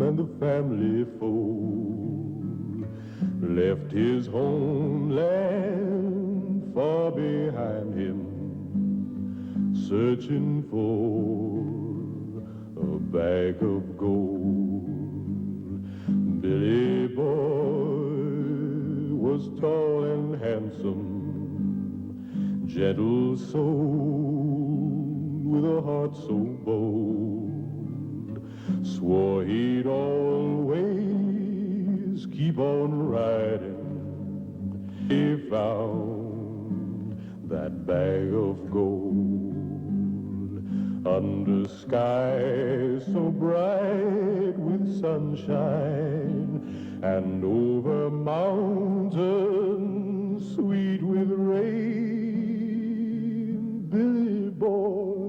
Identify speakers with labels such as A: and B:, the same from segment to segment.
A: and the family fold, left his homeland far behind him, searching for a bag of gold. Billy Boy was tall and handsome, gentle soul with a heart so bold, swore he'd always keep on riding. He found that bag of gold under skies so bright with sunshine, and over mountains sweet with rain. Billy Boy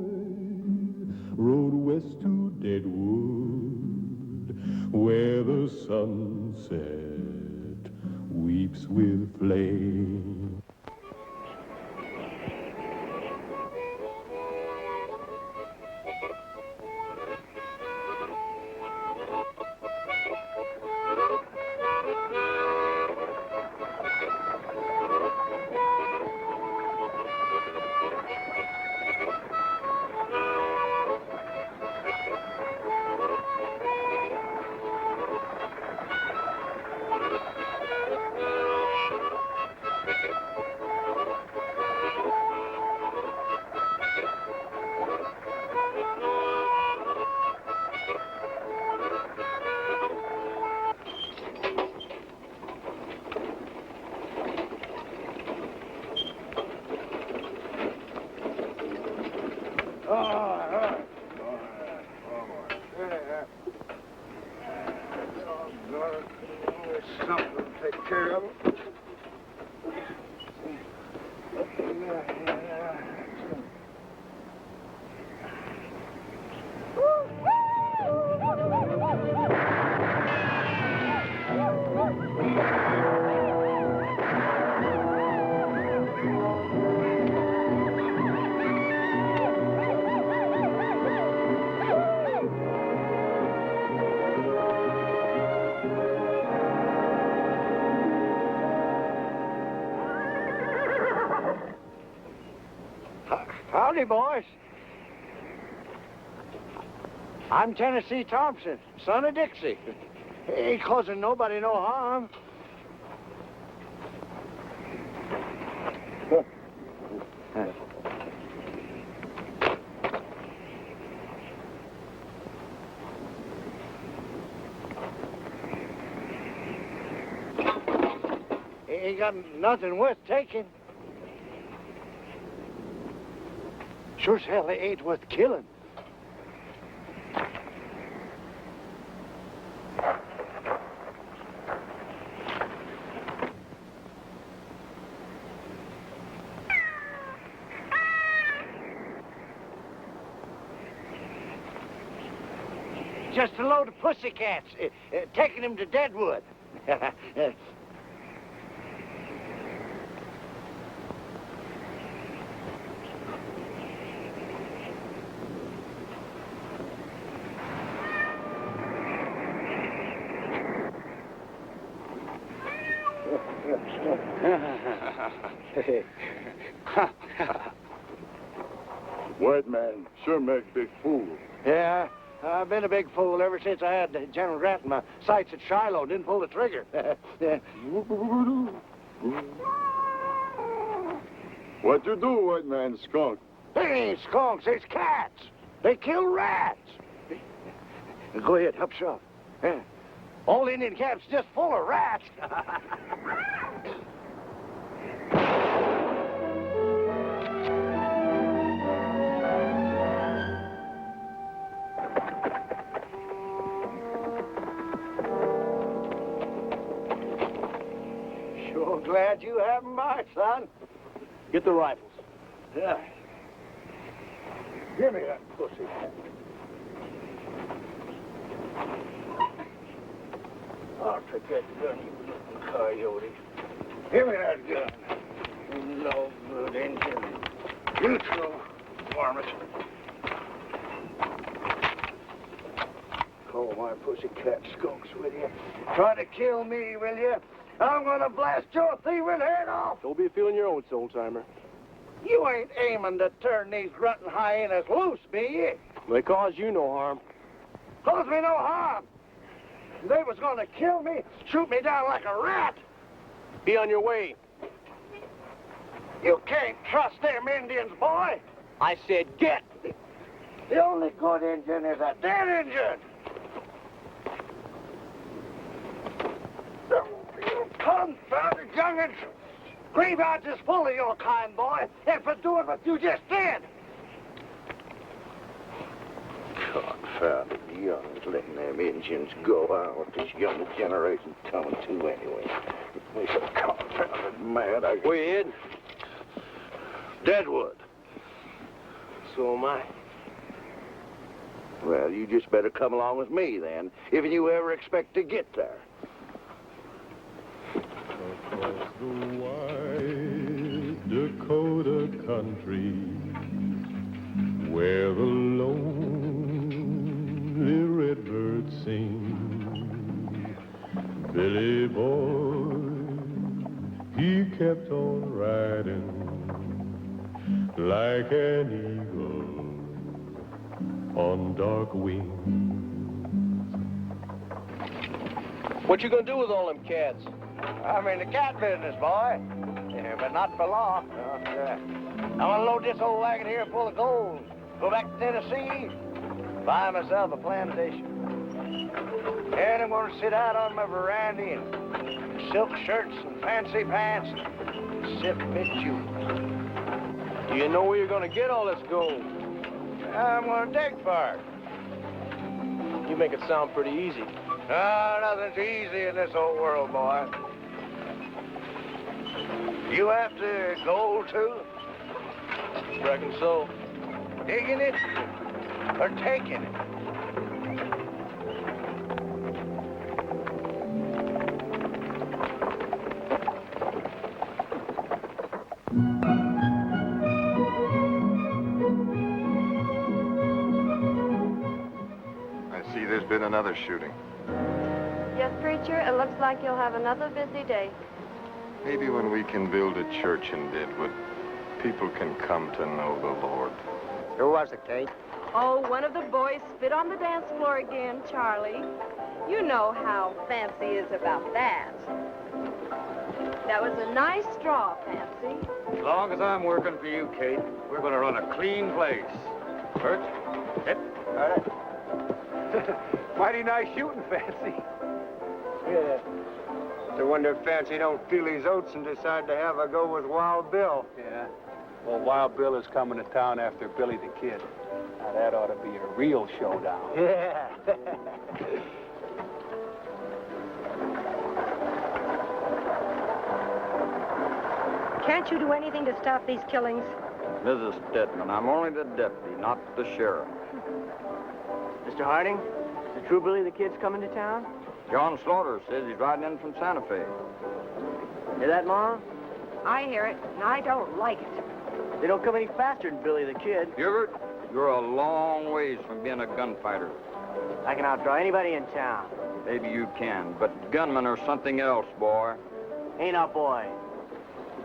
A: rode west to Deadwood, where the sunset weeps with flame.
B: Something to take care of it. Howdy, boys. I'm Tennessee Thompson, son of Dixie. Ain't causing nobody no harm. Ain't got nothing worth taking. Sure as hell they ain't worth killing. Just a load of pussycats, taking him to Deadwood.
C: White man sure make big fool.
B: Yeah, I've been a big fool ever since I had General Grant in my sights at Shiloh. Didn't pull the trigger.
C: What you do, white man, skunk?
B: They ain't skunks, it's cats. They kill rats. Go ahead, help shove. Yeah. Old Indian camp's just full of rats. Sure glad you have 'em by, son.
D: Get the rifles.
B: Yeah. Give me that pussy. I'll take that gun, you little coyote. Give me that gun. No good engine. Neutral. Varmint. Go Oh, my pussycat skunks, will you? Try to kill me, will you? I'm gonna blast your thieving head off.
D: Don't be feeling your own, old-timer.
B: You ain't aiming to turn these grunting hyenas loose, be you?
D: They cause you no harm.
B: Cause me no harm. They was gonna kill me, shoot me down like a rat.
D: Be on your way.
B: You can't trust them Indians, boy.
D: I said get.
B: The only good Indian is a dead Indian. You confounded young'uns. Graveyards is full of your kind, boy, and for doing what you just did. Confounded young'uns letting them Indians go out. What this younger generation's coming to anyway. They so confounded mad.
D: Where you heading?
B: Deadwood.
D: So am I.
B: Well, you just better come along with me, then, if you ever expect to get there.
A: Across the wide Dakota country, where the lonely redbird sing, Billy boy, he kept on riding like an eagle on dark wings.
D: What you gonna do with all them cats?
B: I'm in the cat business, boy. Yeah, but not for long. I'm gonna load this old wagon here full of gold, go back to Tennessee, buy myself a plantation. And I'm gonna sit out on my veranda in silk shirts and fancy pants and sip bitumen.
D: Do you know where you're gonna get all this gold?
B: I'm gonna dig for it.
D: You make it sound pretty easy.
B: Nothing's easy in this old world, boy. You after gold, too?
D: Reckon so.
B: Digging it or taking it?
C: I see there's been another shooting.
E: Yes, preacher, it looks like you'll have another busy day.
C: Maybe when we can build a church in Deadwood, people can come to know the Lord.
B: Who was it, Kate?
E: Oh, one of the boys spit on the dance floor again, Charlie. You know how Fancy is about that. That was a nice straw, Fancy.
B: As long as I'm working for you, Kate, we're going to run a clean place. Bert? Hit. All right.
F: Mighty nice shooting, Fancy.
B: Yeah.
F: I wonder if Fancy don't feel his oats and decide to have a go with Wild Bill.
G: Yeah. Well, Wild Bill is coming to town after Billy the Kid. Now, that ought to be a real showdown.
F: Yeah.
E: Can't you do anything to stop these killings?
H: Mrs. Stedman, I'm only the deputy, not the sheriff.
D: Mr. Harding, is it true Billy the Kid's coming to town?
H: John Slaughter says he's riding in from Santa Fe.
D: Hear that, Ma?
E: I hear it, and I don't like it.
D: They don't come any faster than Billy the Kid.
H: Hubert, you're a long ways from being a gunfighter.
D: I can outdraw anybody in town.
H: Maybe you can, but gunmen are something else, boy.
D: Ain't a boy.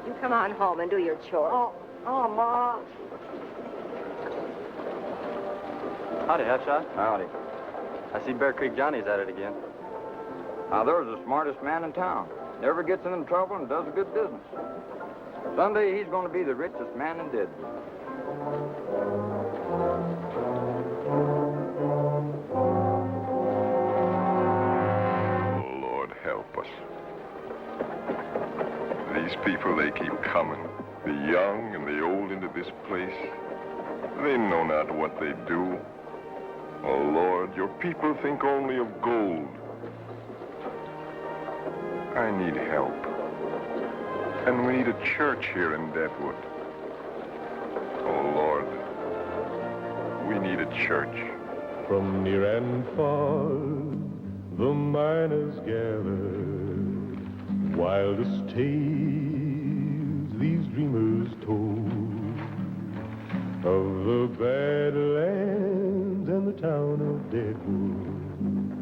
E: You come on home and do your chores.
D: Oh, Ma.
H: Howdy, Hutshot. Howdy. I see Bear Creek Johnny's at it again. Now, there's the smartest man in town. Never gets into trouble and does a good business. Someday he's going to be the richest man in Deadwood.
C: Oh, Lord, help us. These people, they keep coming. The young and the old into this place. They know not what they do. Oh, Lord, your people think only of gold. I need help. And we need a church here in Deadwood. Oh, Lord, we need a church.
A: From near and far, the miners gather. Wildest tales these dreamers told of the Badlands and the town of Deadwood.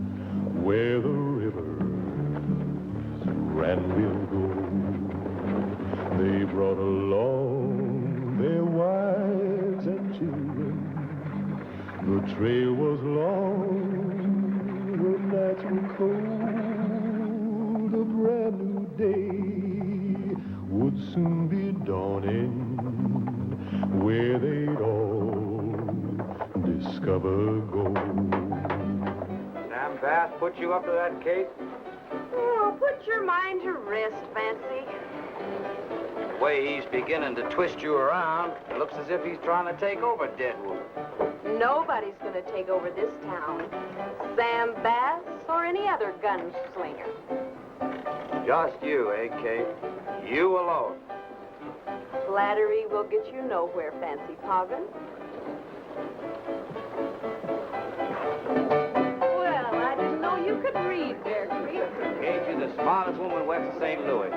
A: day would soon be dawning, where they'd all discover gold.
H: Sam Bass put you up to that, Kate?
E: Oh, put your mind to rest, Fancy.
H: The way he's beginning to twist you around, it looks as if he's trying to take over Deadwood.
E: Nobody's going to take over this town. Sam Bass or any other gunslinger.
H: Just you, eh, Kate? You alone.
E: Flattery will get you nowhere, Fancy Poggin. Well, I didn't know you could read, Bear Creek.
H: Kate, you're the smartest woman west of St. Louis.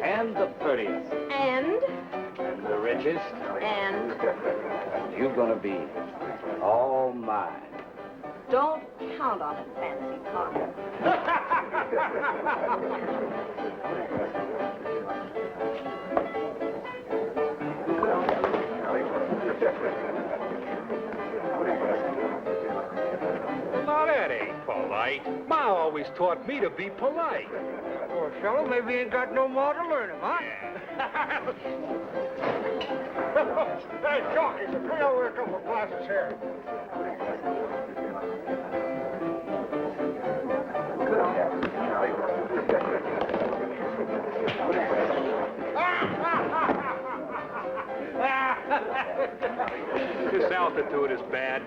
E: And
H: the prettiest.
E: And
H: The richest.
E: And
H: You're gonna be all mine.
E: don't count on it, Fancy Poggin.
G: Now, that ain't polite. Ma always taught me to be polite.
F: Poor fellow, maybe he ain't got no more to learn him, huh? Hey, Jockey, bring over a couple of glasses here.
G: This altitude is bad.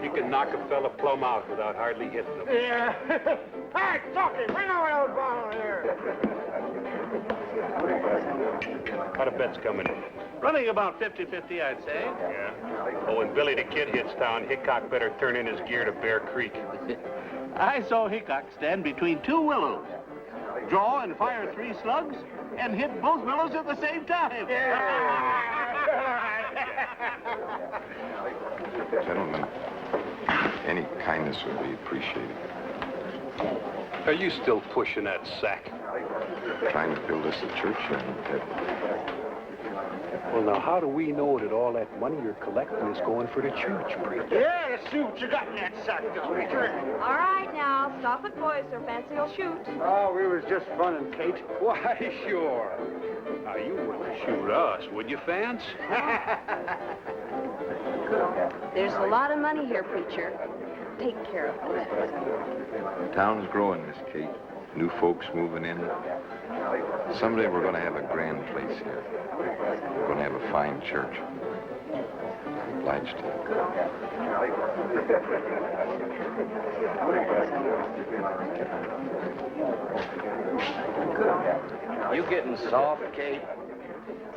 G: You can knock a fella plumb out without hardly hitting him.
F: Yeah. Hey, Jockey, bring over those bottles here.
G: How the bet's coming in?
B: Running about 50-50, I'd say.
G: Yeah. Oh, when Billy the Kid hits town, Hickok better turn in his gear to Bear Creek.
B: I saw Hickok stand between two willows, draw and fire 3 slugs, and hit both willows at the same time.
C: Gentlemen, any kindness would be appreciated.
G: Are you still pushing that sack?
C: Trying to build us a church here in Deadwood.
G: Well, now, how do we know that all that money you're collecting is going for the church, preacher?
F: Yeah, let's see what you got in that sack, preacher.
E: All right, now, stop it, boys, or Fancy will shoot.
F: Oh, we was just funning, Kate.
G: Why, sure. Now, you wouldn't shoot us, would you, Fance?
E: There's a lot of money here, preacher. Take care of it.
C: The town's growing, Miss Kate. New folks moving in. Someday we're going to have a grand place here. We're going to have a fine church. Obliged to
H: You getting soft, Kate?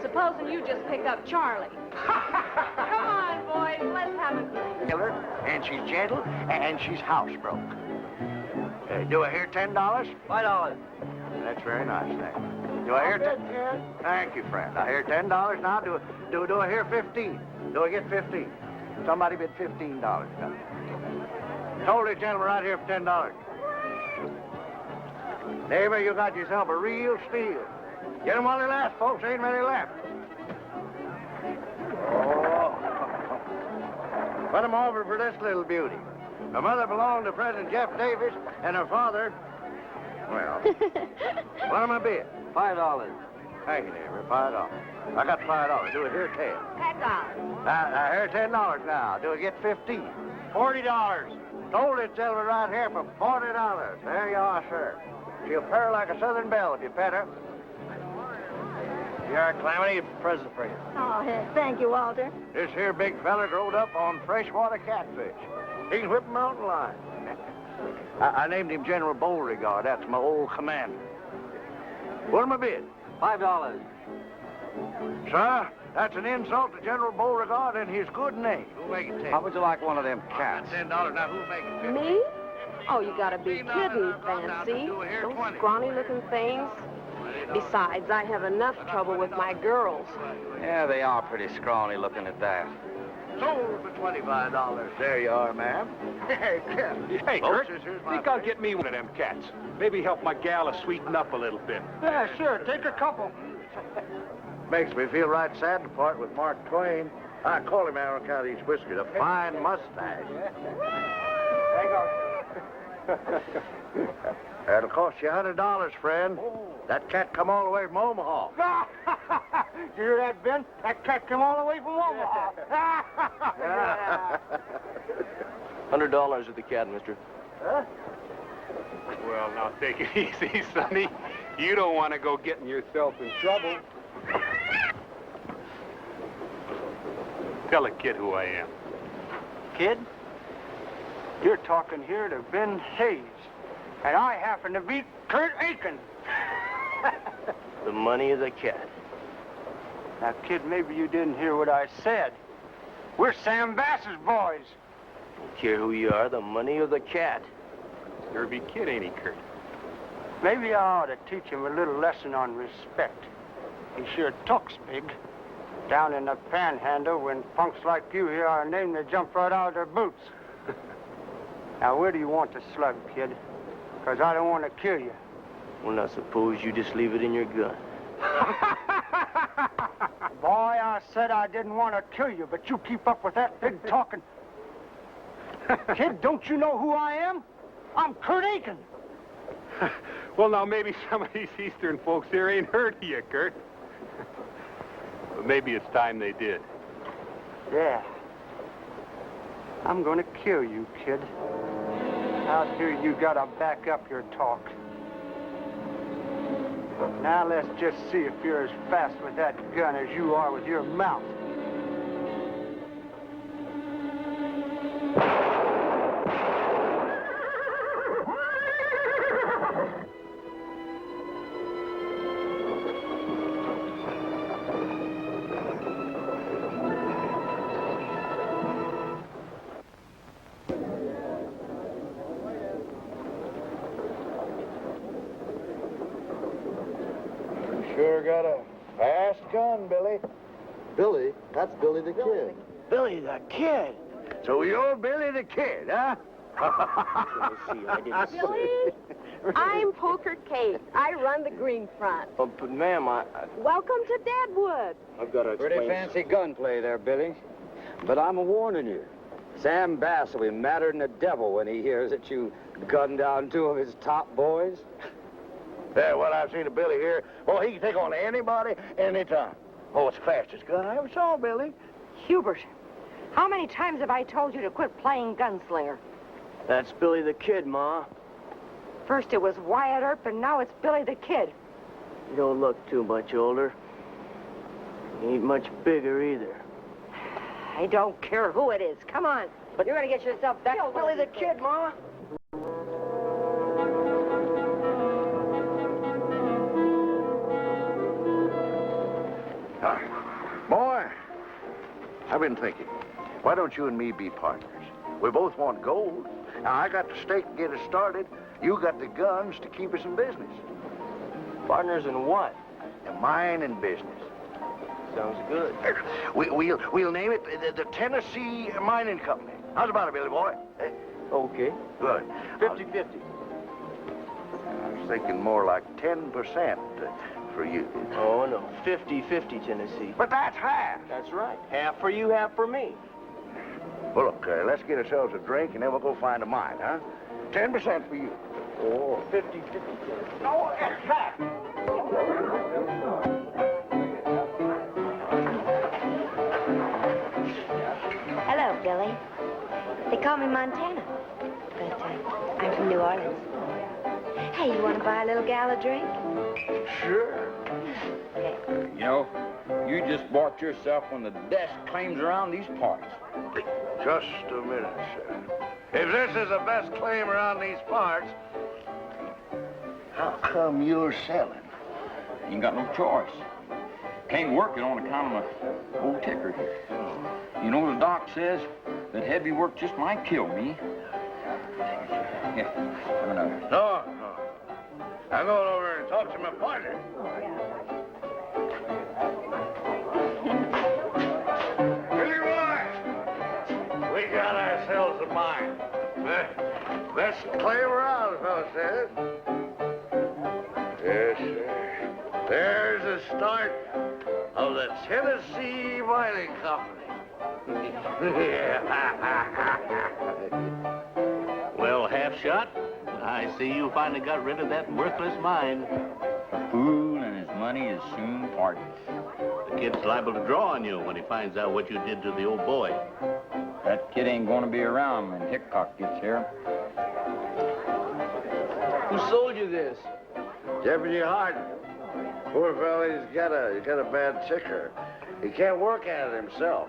E: Supposing you just pick up Charlie. Come on, boys, let's have a drink.
B: Killer, and she's gentle, and she's housebroke. Do I hear $10?
H: $5.
B: That's very nice, thank you. Do I hear Thank you, friend. I hear $10 now. Do I hear 15? Do I get 15? Somebody bid $15. Now. Told this gentleman right here for $10. Neighbor, you got yourself a real steal. Get them while they last, folks. Ain't many left. Oh. Put them over for this little beauty. Her mother belonged to President Jeff Davis, and her father, well, what am I bid?
H: $5.
B: Thank you, neighbor. $5. I got $5. Do it here, 10.
E: Heck on.
B: I hear $10 now. Do I get 15? $40. Told this gentleman right here for $40. There you are, sir. She'll purr like a southern belle if you pet her. You are Calamity, present for you.
E: Oh, thank you, Walter.
B: This here big fella growed up on freshwater catfish. He can whip a mountain lion. I named him General Beauregard. That's my old commander. What am I bid?
H: $5.
B: Sir, that's an insult to General Beauregard and his good name. Who'll make it 10?
H: How would you like one of them cats?
B: $10. Now, who'll make it 10?
E: Me? Oh, you gotta be kidding, Fancy. Those scrawny-looking things. Besides, I have enough trouble with my girls.
H: Yeah, they are pretty scrawny looking at that.
B: Sold for $25. There you are, ma'am.
G: Hey,
B: Folks,
G: Kurt,
B: here's my
G: think I'll get me one of them cats. Maybe help my gal to sweeten up a little bit.
F: Yeah, sure. Take a couple.
B: Makes me feel right sad to part with Mark Twain. I call him on account of these whiskers. A fine mustache.
F: Hang on.
B: That'll cost you $100, friend. That cat come all the way from Omaha.
F: You hear that, Ben? That cat come all the way from Omaha.
D: $100 with the cat, mister.
F: Huh?
G: Well, now take it easy, Sonny. You don't want to go getting yourself in trouble. Tell a kid who I am.
F: Kid, you're talking here to Ben Hayes, and I happen to be Kurt Aiken.
D: The money of the cat.
F: Now, kid, maybe you didn't hear what I said. We're Sam Bass's boys.
D: Don't care who you are, the money of the cat.
G: Derby kid, ain't he, Kurt?
F: Maybe I ought to teach him a little lesson on respect. He sure talks big. Down in the panhandle, when punks like you hear our name, they jump right out of their boots. Now, where do you want the slug, kid? Because I don't want to kill you.
D: Well, now suppose you just leave it in your gun.
F: Boy, I said I didn't want to kill you, but you keep up with that big talking. Kid, don't you know who I am? I'm Kurt Aiken.
G: Well, now, maybe some of these Eastern folks here ain't heard of you, Kurt. But maybe it's time they did.
F: Yeah. I'm gonna kill you, kid. Out here, you gotta back up your talk. Now let's just see if you're as fast with that gun as you are with your mouth.
B: Sure got a fast gun, Billy.
I: Billy? That's Billy the Kid.
D: Billy the Kid.
B: So you're Billy the Kid, huh?
E: Billy, I'm Poker Kate. I run the Green Front.
D: Oh, but ma'am,
E: Welcome to Deadwood.
D: I've got to explain.
H: Pretty fancy gunplay there, Billy. But I'm a-warning you. Sam Bass will be madder than the devil when he hears that you gunned down two of his top boys.
B: Yeah, well, I've seen a Billy here. Oh, he can take on anybody, anytime. Oh, it's the fastest gun I ever saw, Billy.
J: Hubert, how many times have I told you to quit playing gunslinger?
D: That's Billy the Kid, Ma.
J: First it was Wyatt Earp, and now it's Billy the Kid.
D: You don't look too much older. You ain't much bigger either.
J: I don't care who it is. Come on. But you're going to get yourself
D: That's
J: killed.
D: Billy the Kid, Ma.
B: Boy, I've been thinking, why don't you and me be partners? We both want gold. Now, I got the stake to get us started. You got the guns to keep us in business.
D: Partners in what?
B: The mining business.
D: Sounds good.
B: We'll name it the Tennessee Mining Company. How's about it, Billy boy?
D: Okay.
B: Good.
D: 50-50.
B: I was thinking more like 10% for you.
D: Oh, no. 50-50, Tennessee.
B: But that's half.
D: That's right. Half for you, half for me.
B: Well, look, let's get ourselves a drink, and then we'll go find a mine, huh? 10% for you.
D: Oh, 50-50, Tennessee.
B: No, that's half.
K: Hello, Billy. They call me Montana, but I'm from New Orleans. Hey, you want to buy a little gal a drink?
B: Sure.
K: Okay.
H: You know, you just bought yourself one of the best claims around these parts.
B: Just a minute, sir. If this is the best claim around these parts, how come you're selling?
H: You ain't got no choice. Can't work it on account of my old ticker here. You know, the doc says that heavy work just might kill me. Here, have another.
B: No. I'm going over and talk to my partner. Billy boy, we got ourselves a mine. Best claim around, the fellow says. Yes, sir. There's the start of the Tennessee Mining Company.
D: Well, half shot?
L: I see you finally got rid of that worthless mine.
M: A fool and his money is soon parted.
L: The kid's liable to draw on you when he finds out what you did to the old boy.
M: That kid ain't gonna be around when Hickok gets here.
I: Who sold you this?
B: Deputy Harden. Poor fellow, he's got a bad ticker. He can't work at it himself.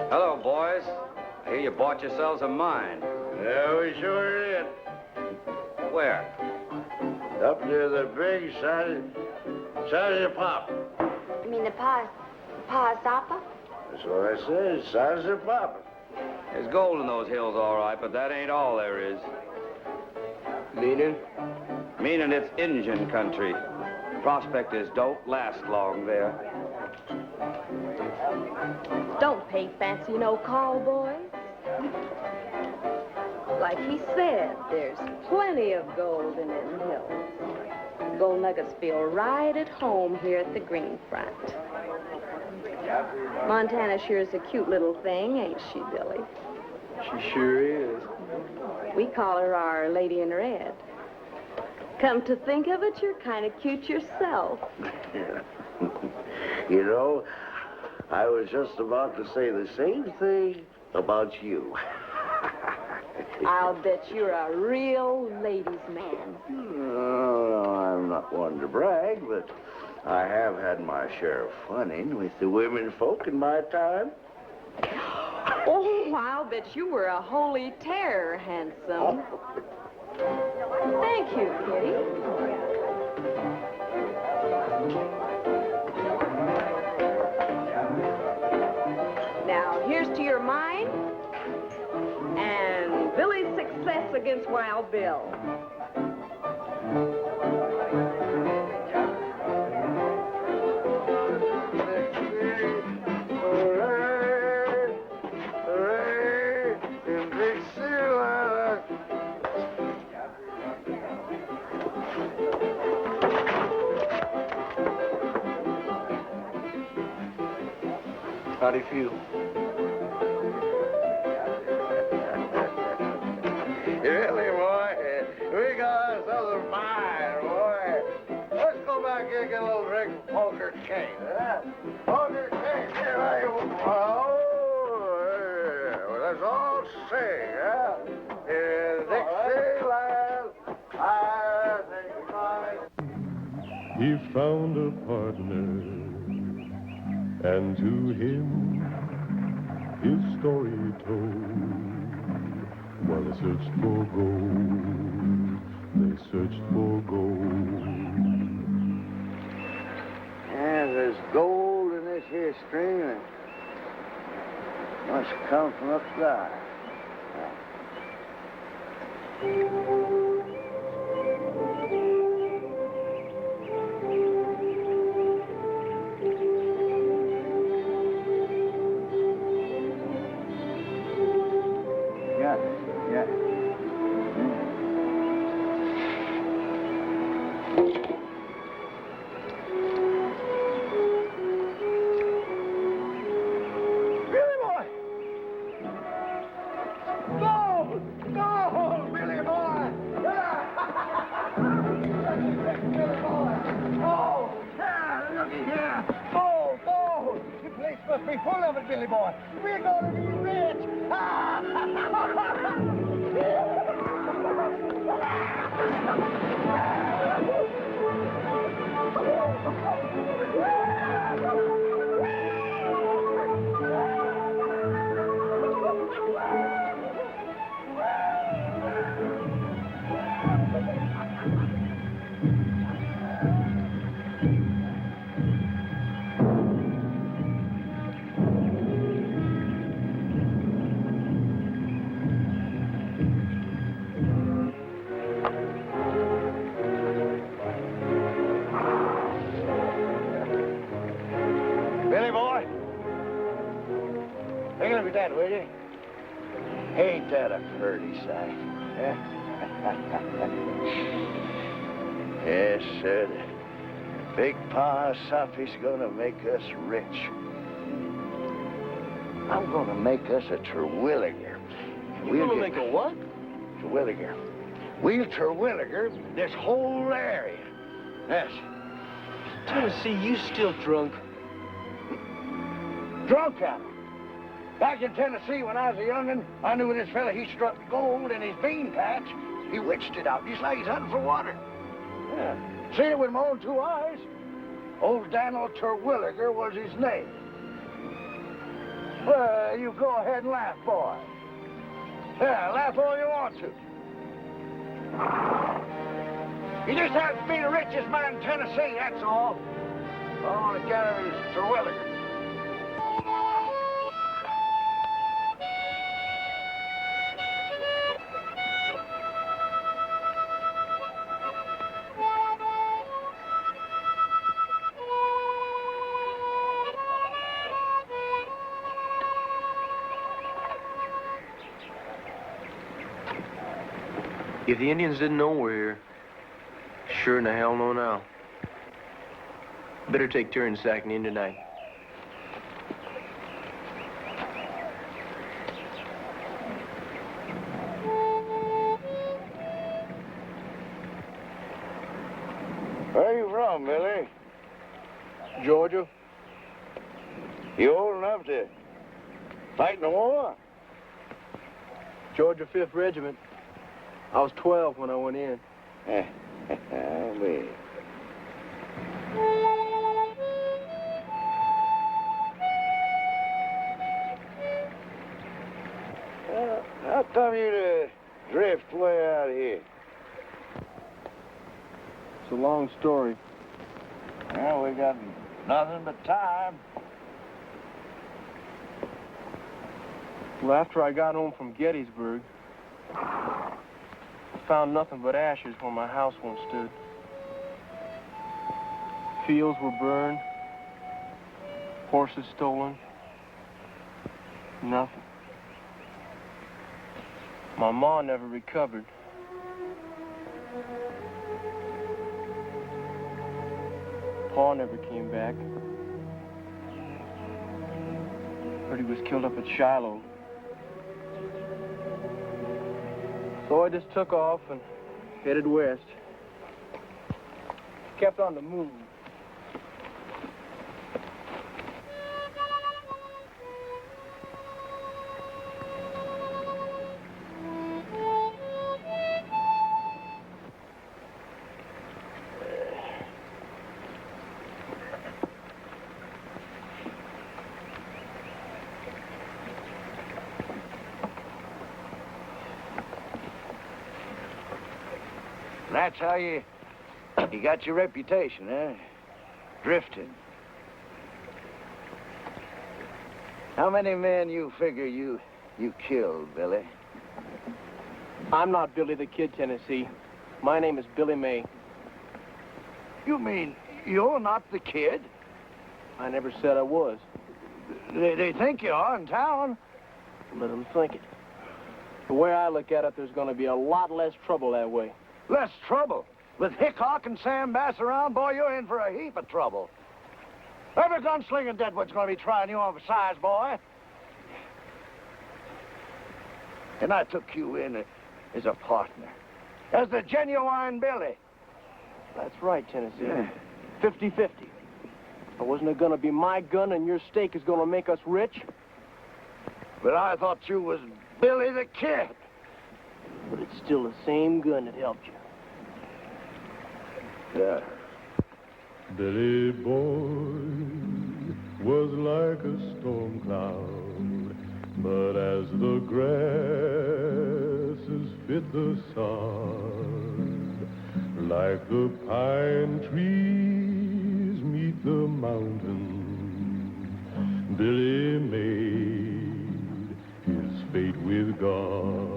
H: Hello, boys. I hear you bought yourselves a mine.
B: Yeah, we sure did.
H: Where?
B: Up near the big Sergeant Pop.
K: You mean the Sapa?
B: That's what I said, Sergeant Pop.
H: There's gold in those hills, all right, but that ain't all there is.
I: Meaning?
H: Meaning it's Indian country. Prospectors don't last long there.
E: Don't pay fancy no call, boys. Like he said, there's plenty of gold in them hills. Gold nuggets feel right at home here at the Green Front. Montana sure is a cute little thing, ain't she, Billy?
I: She sure is.
E: We call her our Lady in Red. Come to think of it, you're kind of cute yourself.
B: You know, I was just about to say the same thing about you.
E: I'll bet you're a real ladies' man.
B: No, I'm not one to brag, but I have had my share of funning with the women folk in my time.
E: Oh, I'll bet you were a holy terror, handsome. Thank you, Kitty. Now, here's to your mine and Billy's success against Wild Bill.
I: How do you feel?
B: Really, boy? We got ourselves a mine, boy. Let's go back here and get a little drink of poker king, huh? Poker king, here I am. Oh, yeah. Well, let's all sing, huh? In Dixieland, I think mine.
A: He found a partner, and to him his story told. While they searched for gold, they searched for gold.
B: Yeah, there's gold in this here stream, and must come from up there. Yeah. Billy boy! Gold! Gold! Billy boy! Billy boy! Oh! Yeah, looky here! Gold! Gold! The place must be full of it, Billy boy! We're gonna be rich! Billy boy, take a look at that, will you? Ain't that a pretty sight? Huh? Yes, sir. Big Pa Sophie's gonna make us rich. I'm gonna make us a Terwilliger.
I: You gonna make a what?
B: Terwilliger. We'll Terwilliger this whole area. Yes.
I: Tennessee, you still drunk?
B: Drunk at him. Back in Tennessee when I was a young'un, I knew this fella, he struck gold in his bean patch. He witched it out, just like he's hunting for water. Yeah. Seen it with my own two eyes. Old Daniel Terwilliger was his name. Well, you go ahead and laugh, boy. Yeah, laugh all you want to. You just have to be the richest man in Tennessee, that's all. All together is Terwilliger.
I: If the Indians didn't know we're here, sure in the hell know now. Better take turns sacking in tonight.
B: Where are you from, Billy?
I: Georgia?
B: You old enough to fight in the war?
I: Georgia 5th Regiment. I was 12 when I went in.
B: Me. How come you to drift way out here?
I: It's a long story.
B: Well, we got nothing but time.
I: Well, after I got home from Gettysburg, I found nothing but ashes where my house once stood. Fields were burned, horses stolen, nothing. My ma never recovered. Pa never came back. Heard he was killed up at Shiloh. So I just took off and headed west. Kept on the move.
B: That's how you got your reputation, eh? Drifting. How many men you figure you killed, Billy?
I: I'm not Billy the Kid, Tennessee. My name is Billy May.
B: You mean you're not the kid?
I: I never said I was.
B: They think you are in town.
I: Let them think it. The way I look at it, there's going to be a lot less trouble that way.
B: Less trouble? With Hickok and Sam Bass around, boy, you're in for a heap of trouble. Every gunslinger in Deadwood's going to be trying you on for size, boy. And I took you in as a partner. As the genuine Billy.
I: That's right, Tennessee. Yeah. 50-50. Wasn't it going to be my gun and your stake is going to make us rich?
B: But I thought you was Billy the Kid.
I: But it's still the same gun that helped you.
B: Yeah.
A: Billy Boy was like a storm cloud, but as the grasses fit the sod, like the pine trees meet the mountains, Billy made his fate with God.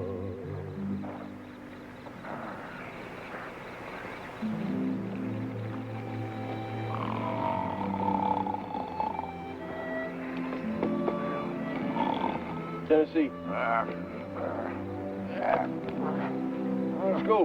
I: Tennessee.
B: Let's go.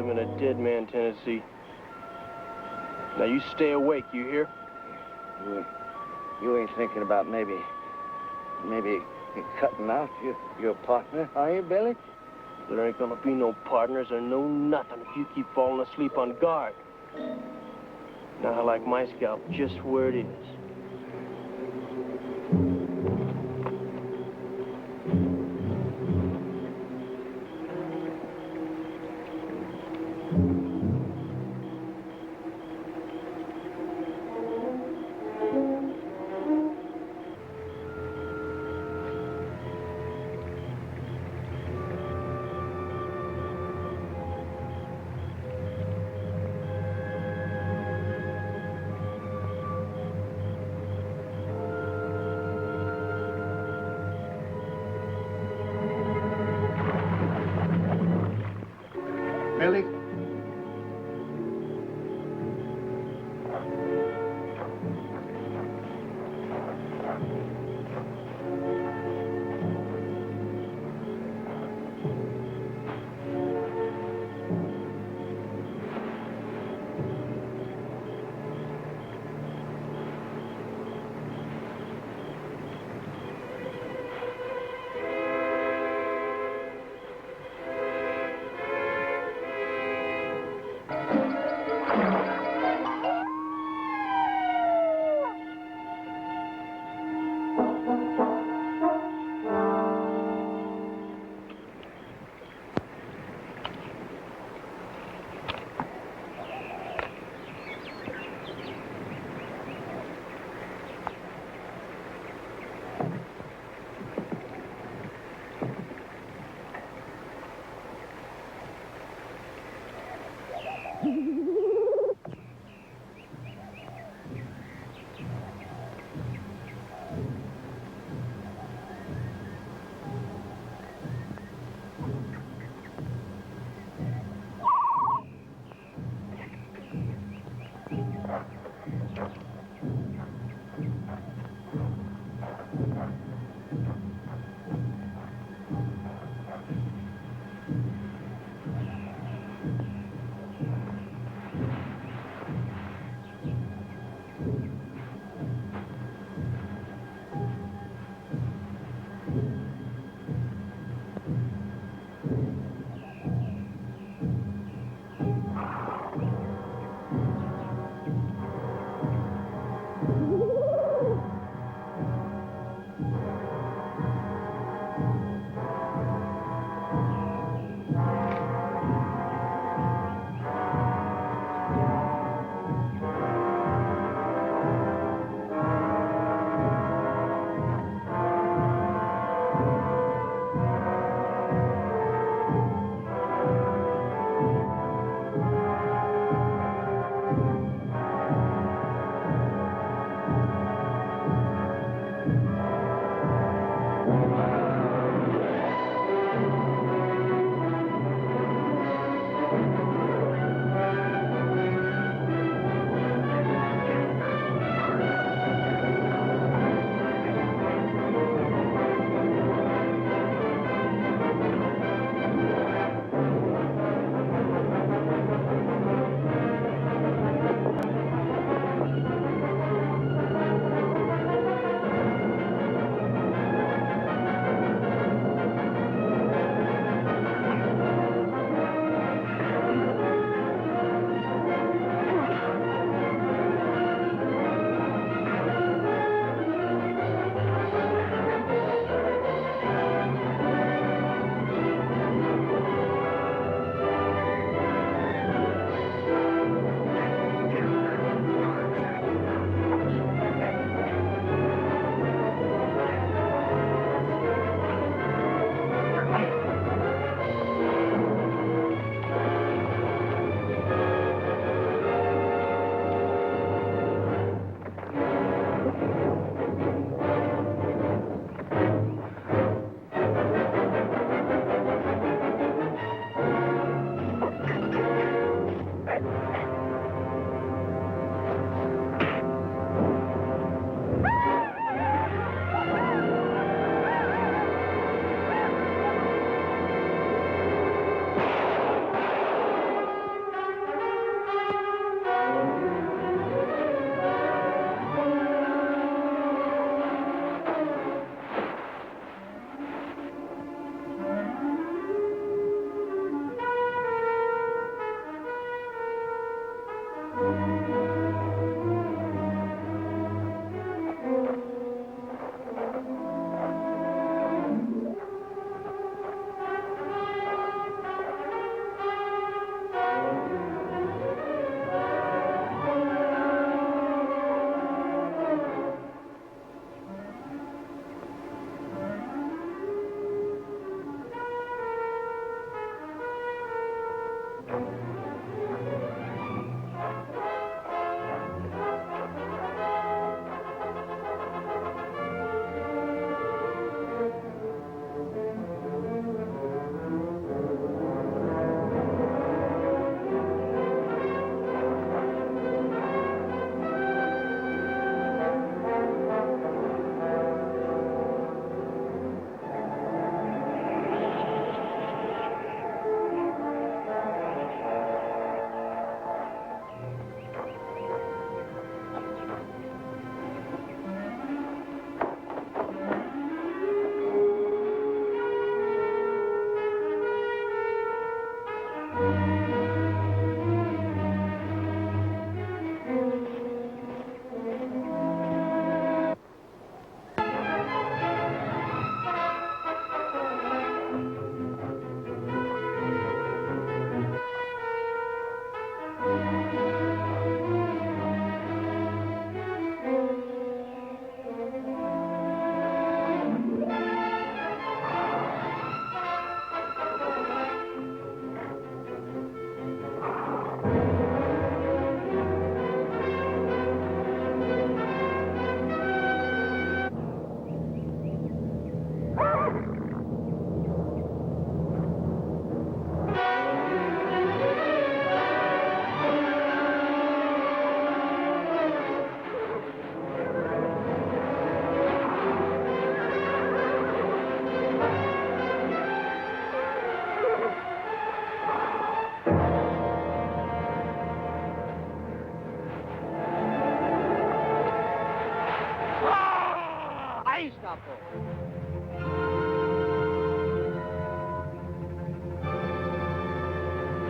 I: him in a dead man, Tennessee. Now you stay awake, you hear?
B: You ain't thinking about maybe cutting out your partner, are you, Billy?
I: There ain't gonna be no partners or no nothing if you keep falling asleep on guard. Now I like my scalp just where it is.
B: Billy?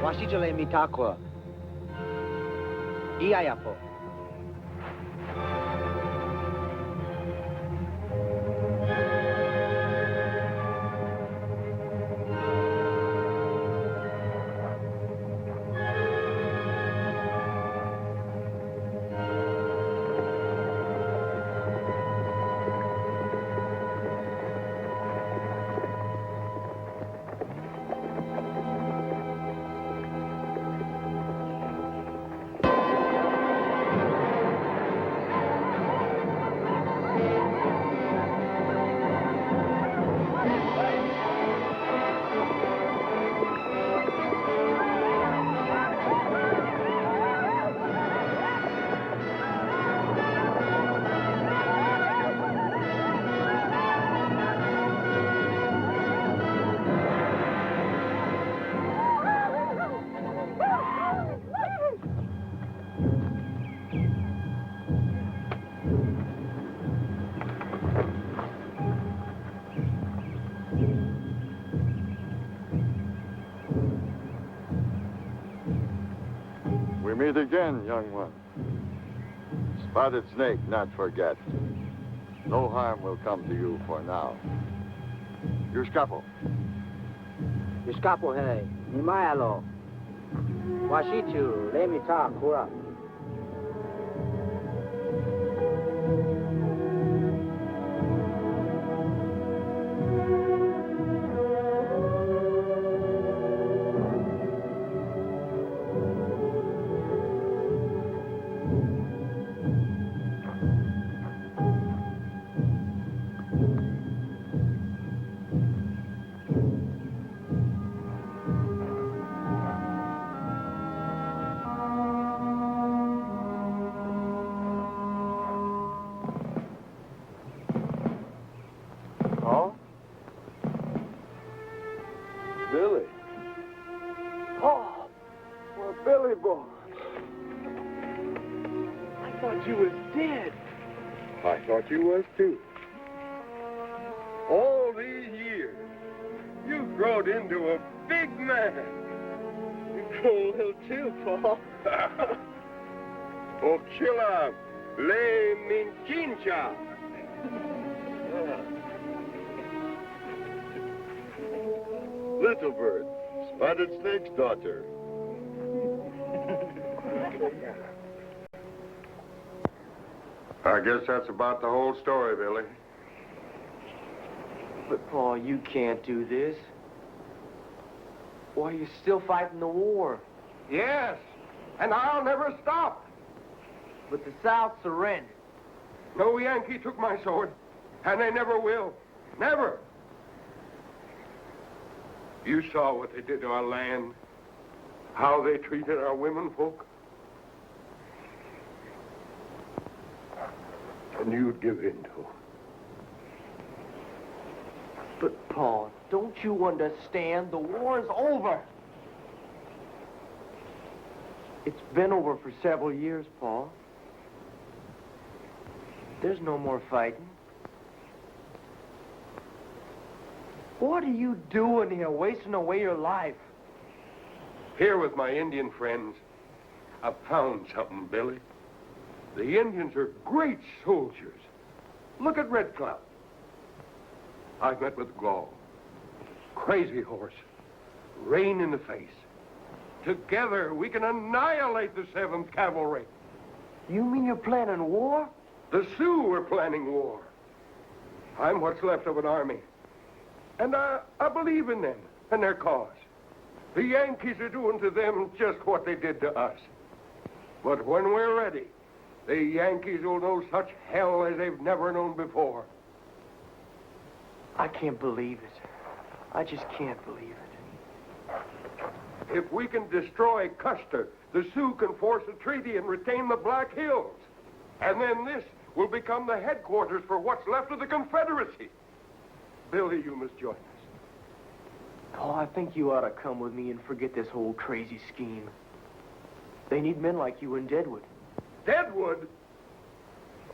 N: Washijole mitakwa. Iayapo.
O: We meet again, young one. Spotted snake, not forget. No harm will come to you for now. Your scapo.
N: Yuskapo hey. Nimayalo. Washichu. Let me talk. Kura.
O: Billy. Oh, well, Billy boy.
I: I thought you was dead.
O: I thought you was too. All these years, you've grown into a big man.
I: You grown a little too, Paul.
O: Ochila le minchincha. Little Bird, Spotted Snake's daughter. I guess that's about the whole story, Billy.
I: But, Paul, you can't do this. Why, you're still fighting the war.
O: Yes, and I'll never stop.
I: But the South surrendered.
O: No Yankee took my sword, and they never will. Never. You saw what they did to our land, how they treated our women folk. And you'd give in to.
I: But, Paul, don't you understand? The war's over. It's been over for several years, Paul. There's no more fighting. What are you doing here, wasting away your life?
O: Here with my Indian friends, I found something, Billy. The Indians are great soldiers. Look at Red Cloud. I've met with Gall. Crazy horse. Rain in the face. Together, we can annihilate the 7th Cavalry.
I: You mean you're planning war?
O: The Sioux are planning war. I'm what's left of an army. And I believe in them and their cause. The Yankees are doing to them just what they did to us. But when we're ready, the Yankees will know such hell as they've never known before.
I: I can't believe it. I just can't believe it.
O: If we can destroy Custer, the Sioux can force a treaty and retain the Black Hills. And then this will become the headquarters for what's left of the Confederacy. Billy, you must join us.
I: Paul, I think you ought to come with me and forget this whole crazy scheme. They need men like you in Deadwood.
O: Deadwood?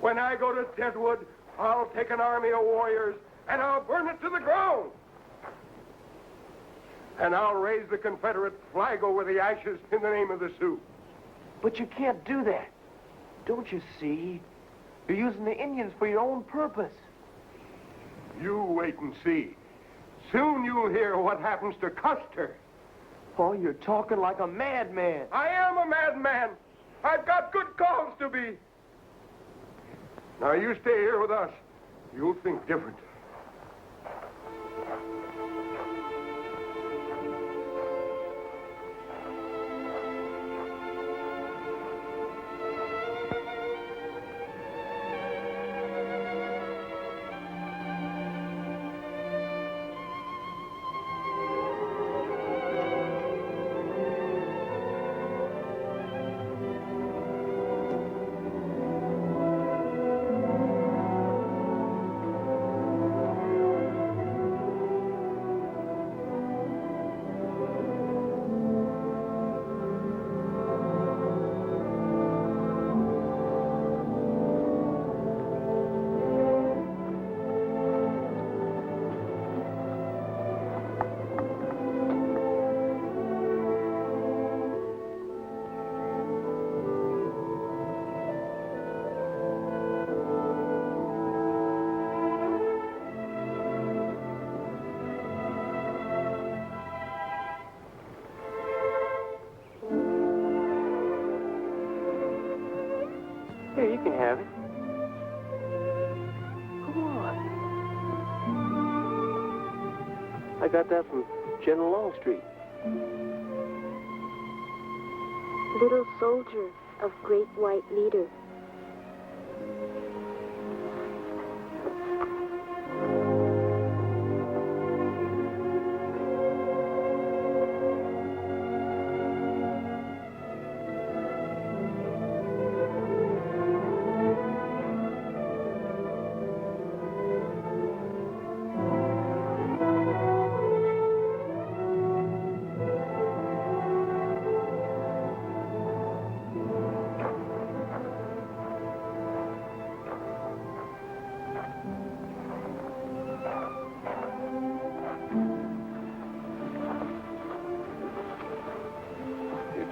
O: When I go to Deadwood, I'll take an army of warriors and I'll burn it to the ground. And I'll raise the Confederate flag over the ashes in the name of the Sioux.
I: But you can't do that. Don't you see? You're using the Indians for your own purpose.
O: You wait and see. Soon you'll hear what happens to Custer.
I: Oh, you're talking like a madman.
O: I am a madman. I've got good cause to be. Now, you stay here with us. You'll think different.
I: Here, you can have it. Come on. I got that from General Longstreet.
P: Little soldier of great white leader.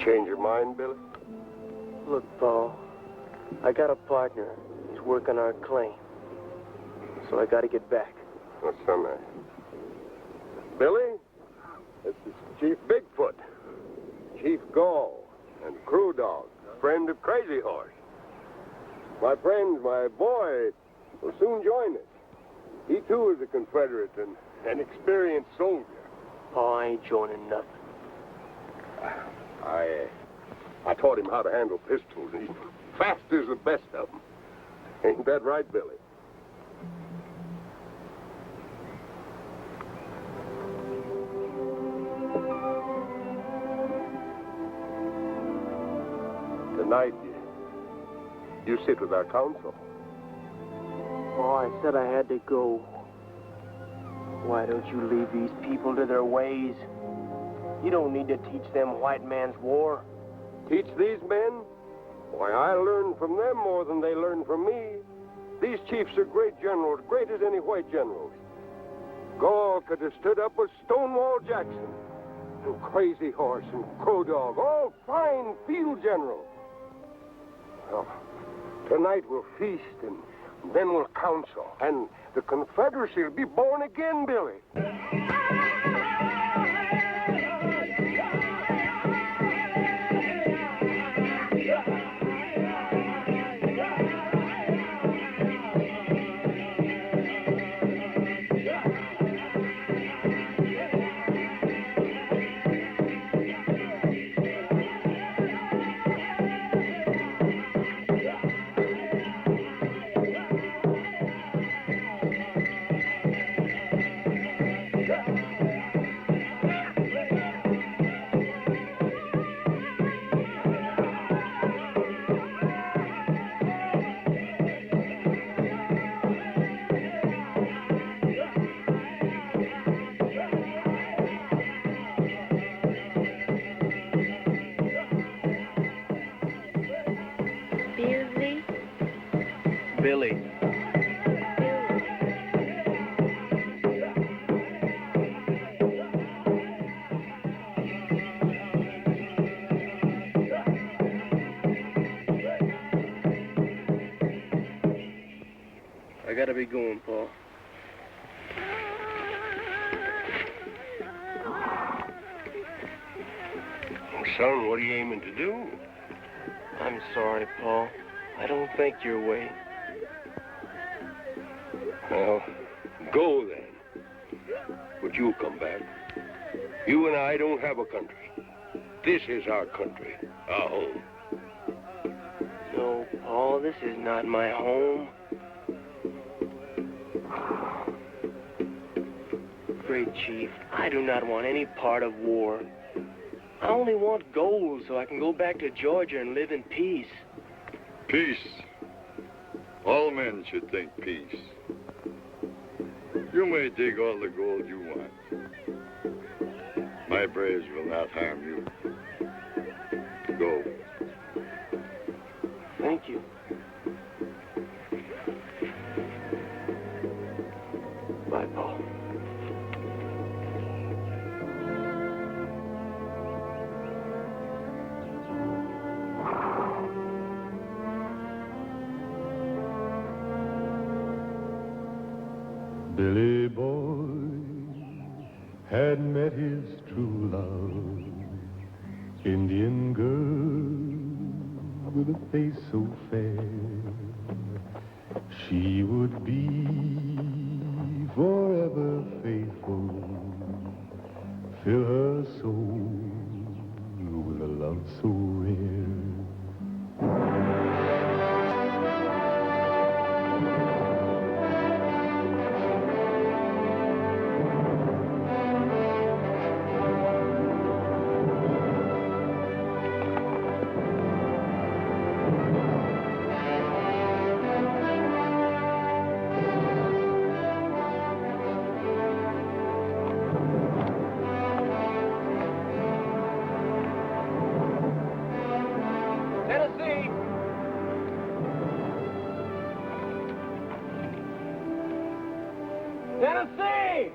O: Change your mind, Billy?
I: Look, Paul, I got a partner. He's working our claim. So I got to get back.
O: That's so nice. Billy, this is Chief Bigfoot, Chief Gall, and Crew Dog, friend of Crazy Horse. My friend, my boy, will soon join us. He, too, is a Confederate and an experienced soldier.
I: Paul, I ain't joining nothing.
O: I taught him how to handle pistols. He's fast as the best of them. Ain't that right, Billy? Tonight, you sit with our council.
I: Oh, I said I had to go. Why don't you leave these people to their ways? You don't need to teach them white man's war.
O: Teach these men? Why, I learned from them more than they learned from me. These chiefs are great generals, great as any white generals. Gall could have stood up with Stonewall Jackson, and Crazy Horse and Crow Dog, all fine field generals. Well, tonight we'll feast, and then we'll council, and the Confederacy will be born again, Billy.
P: Billy.
I: gotta be going, Paul.
O: Son, what are you aiming to do?
I: I'm sorry, Paul. I don't think your way.
O: Well, go then. But you'll come back. You and I don't have a country. This is our country, our home.
I: No, Paul, this is not my home. Great Chief, I do not want any part of war. I only want gold so I can go back to Georgia and live in peace.
Q: Peace. All men should think peace. You may take all the gold you want. My braves will not harm you. Go.
I: Thank you. Bye, Paul.
A: Billy Boy had met his true love, Indian girl with a face so fair. She would be forever faithful, fill her soul with a love so rare.
I: Tennessee! Tennessee!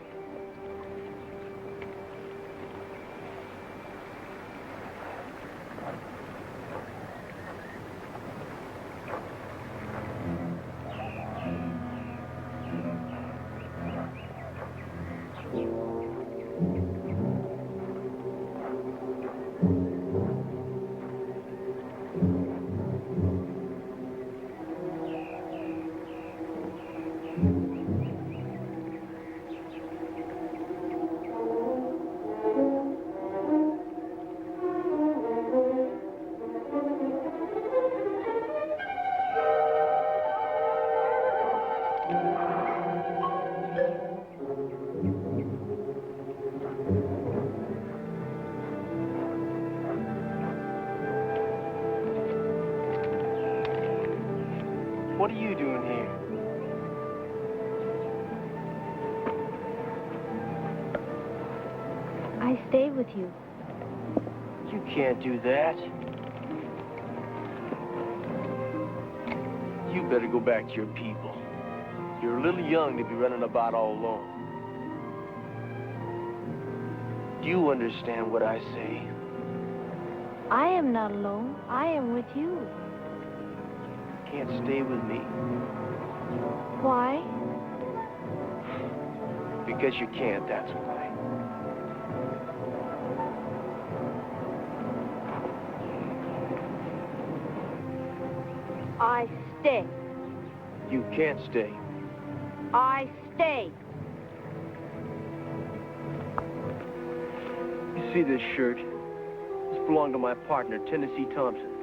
I: What are you doing here?
P: I stay with you.
I: You can't do that. You better go back to your people. You're a little young to be running about all alone. Do you understand what I say?
P: I am not alone. I am with you.
I: Can't stay with me.
P: Why?
I: Because you can't, that's why.
J: I stay.
I: You can't stay.
J: I stay.
I: You see this shirt? This belonged to my partner, Tennessee Thompson.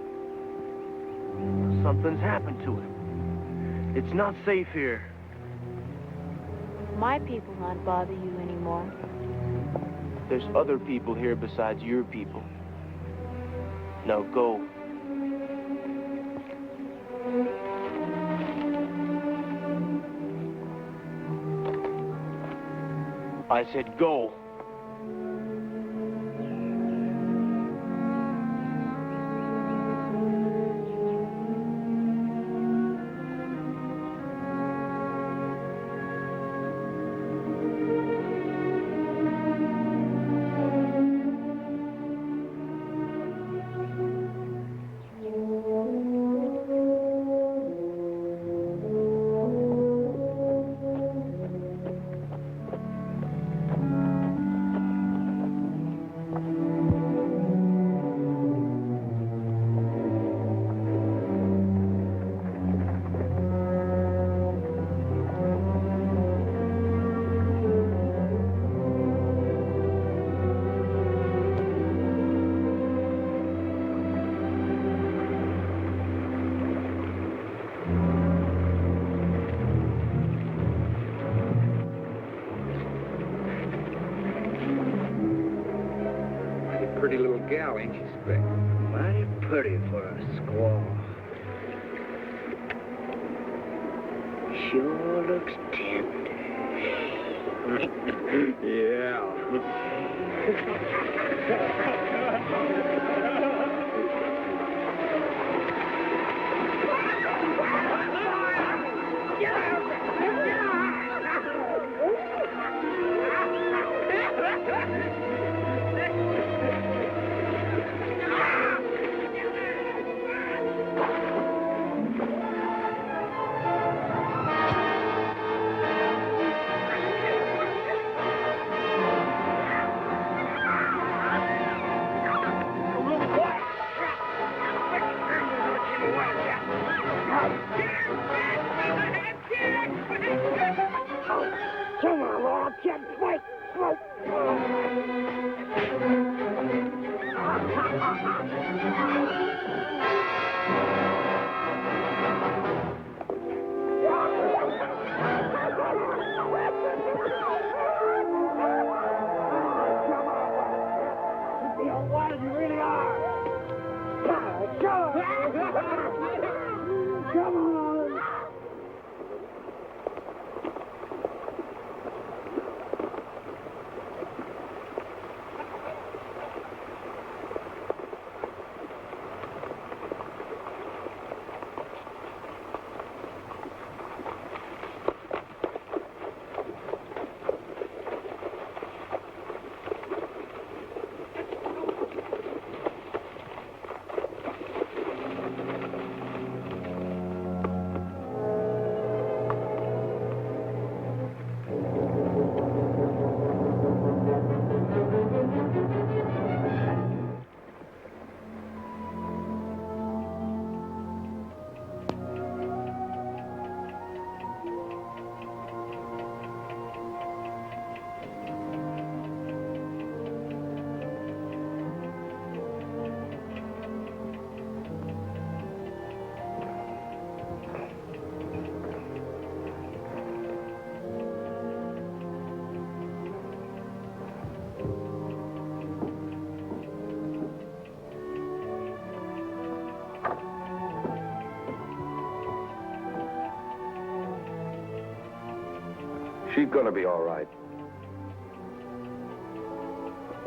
I: Something's happened to him. It's not safe here.
P: My people not bother you anymore.
I: There's other people here besides your people. Now go. I said go.
M: pretty little gal, ain't she, Speck?
N: Mighty pretty for a squaw. Sure looks tender.
M: Yeah.
N: Come on, Laura, kid, fight!
R: See how wild you really are. Come on.
S: She's gonna be all right.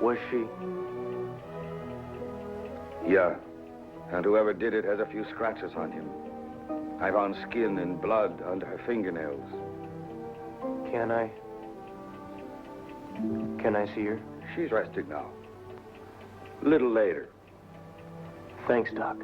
I: Was she?
S: Yeah. And whoever did it has a few scratches on him. I found skin and blood under her fingernails.
I: Can I see her?
S: She's resting now. A little later.
I: Thanks, Doc.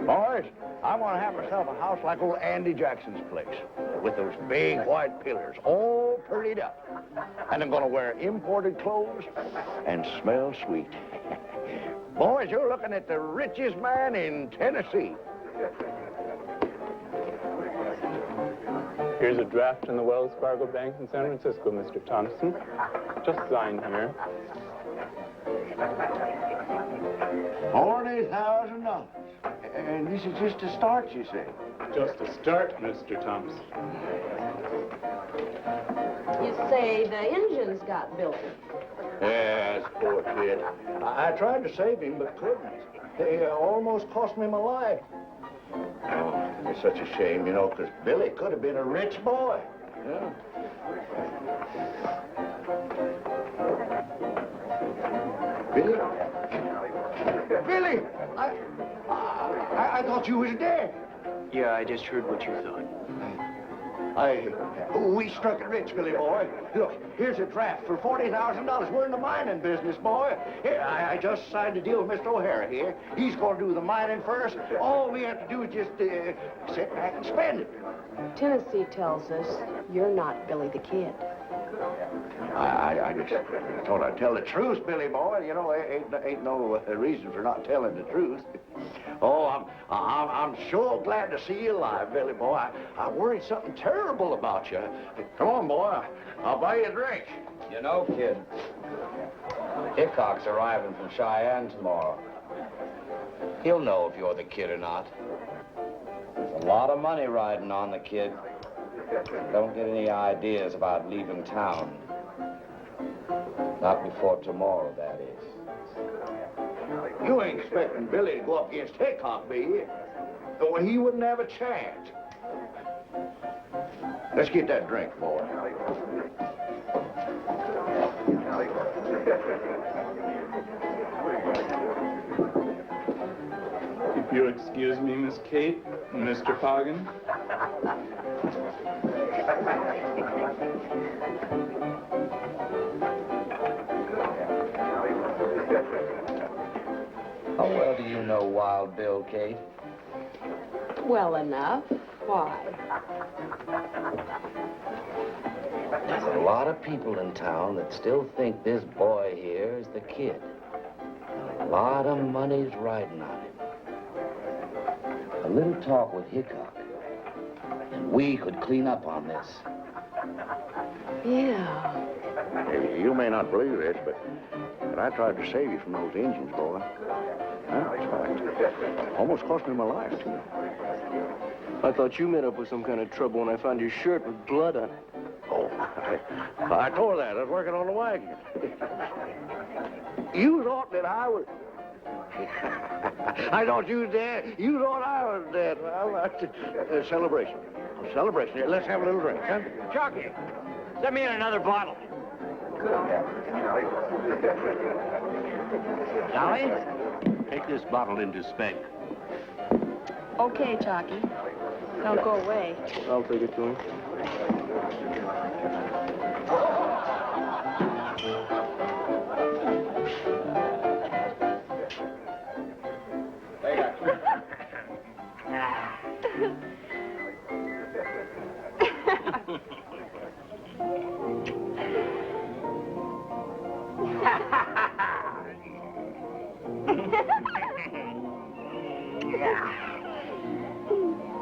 T: Boys, I want to have myself a house like old Andy Jackson's place, with those big white pillars, all prettied up. And I'm going to wear imported clothes and smell sweet. Boys, you're looking at the richest man in Tennessee.
U: Here's a draft in the Wells Fargo Bank in San Francisco, Mr. Thompson. Just signed here.
T: $40,000. And this is just a start, you say?
U: Just a start, Mr. Thompson.
E: You say the engine's got built.
T: Yes, poor kid. I tried to save him, but couldn't. They almost cost me my life. Oh, it's such a shame, you know, because Billy could have been a rich boy. Yeah. Billy? Billy! I thought you was dead.
I: Yeah, I just heard what you thought.
T: We struck it rich, Billy boy. Look, here's a draft for $40,000. We're in the mining business, boy. Here, I just signed a deal with Mr. O'Hara here. He's going to do the mining first. All we have to do is just sit back and spend it.
C: Tennessee tells us you're not Billy the Kid.
T: I just thought I'd tell the truth, Billy boy. You know, ain't no reason for not telling the truth. Oh, I'm sure glad to see you alive, Billy boy. I worried something terrible about you. Come on, boy. I'll buy you a drink.
M: You know, kid, Hickok's arriving from Cheyenne tomorrow. He'll know if you're the kid or not. There's a lot of money riding on the kid. Don't get any ideas about leaving town. Not before tomorrow, that is.
T: You ain't expecting Billy to go up against Hickok, be you? Well, he wouldn't have a chance. Let's get that drink, boy.
U: If you'll excuse me, Miss Kate and Mr. Foggin.
M: How well do you know Wild Bill, Kate?
C: Well enough. Why?
M: There's a lot of people in town that still think this boy here is the kid. And a lot of money's riding on him. A little talk with Hickok, and we could clean up on this.
C: Yeah.
T: You may not believe this, but I tried to save you from those Indians, boy. Almost cost me my life, too.
I: I thought you met up with some kind of trouble when I found your shirt with blood on it.
T: Oh, I tore that. I was working on the wagon. You thought that I was... I thought you was dead. You thought I was dead. Well, celebration. Celebration. Here, let's have a little drink, huh?
I: Jockey, send me in another bottle.
L: Dolly, take this bottle into spec.
C: Okay, Chalky. Don't go away.
I: I'll take it to him.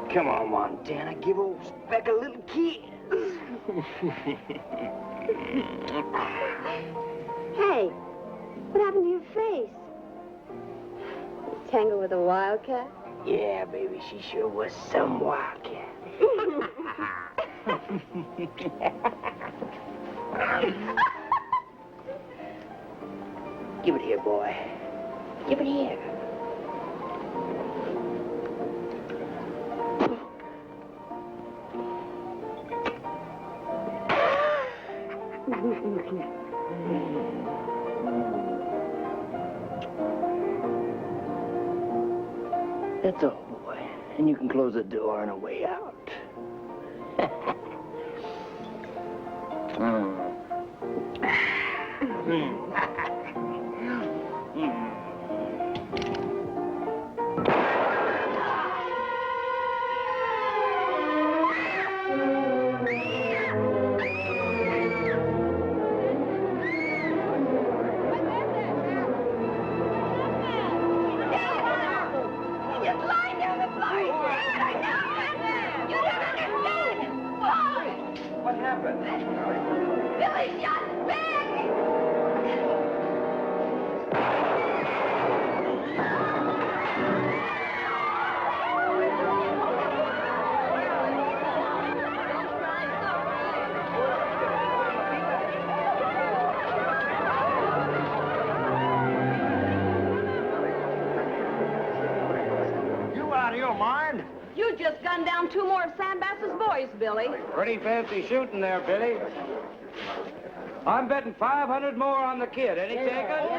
N: Come on, Montana, give old Speck a little kiss.
P: Hey, what happened to your face? Tangled with a wildcat?
N: Yeah, baby, she sure was some wildcat. Give it here, boy. Give it here. That's all, boy. And you can close the door on the way out.
E: You just gunned down 2 more of Sam Bass's boys, Billy.
M: Pretty fancy shooting there, Billy. I'm betting 500 more on the kid. Any takers?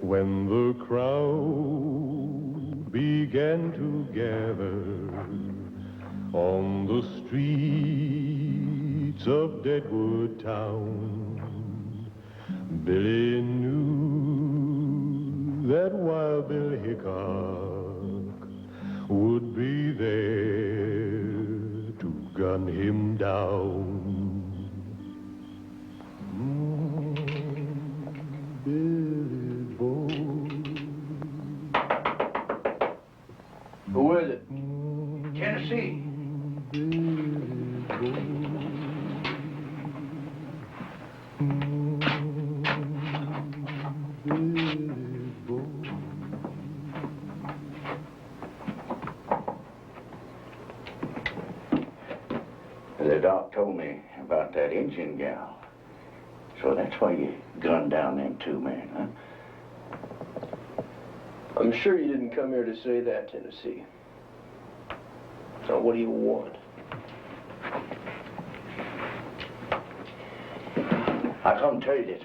A: When the crowd began to gather on the streets of Deadwood town, Billy knew that while Bill Hickok would be there to gun him down. Billy boy.
T: Who is it? Tennessee. The doc told me about that Indian gal. So that's why you gunned down them two men, huh?
I: I'm sure you didn't come here to say that, Tennessee. So what do you want?
T: I come tell you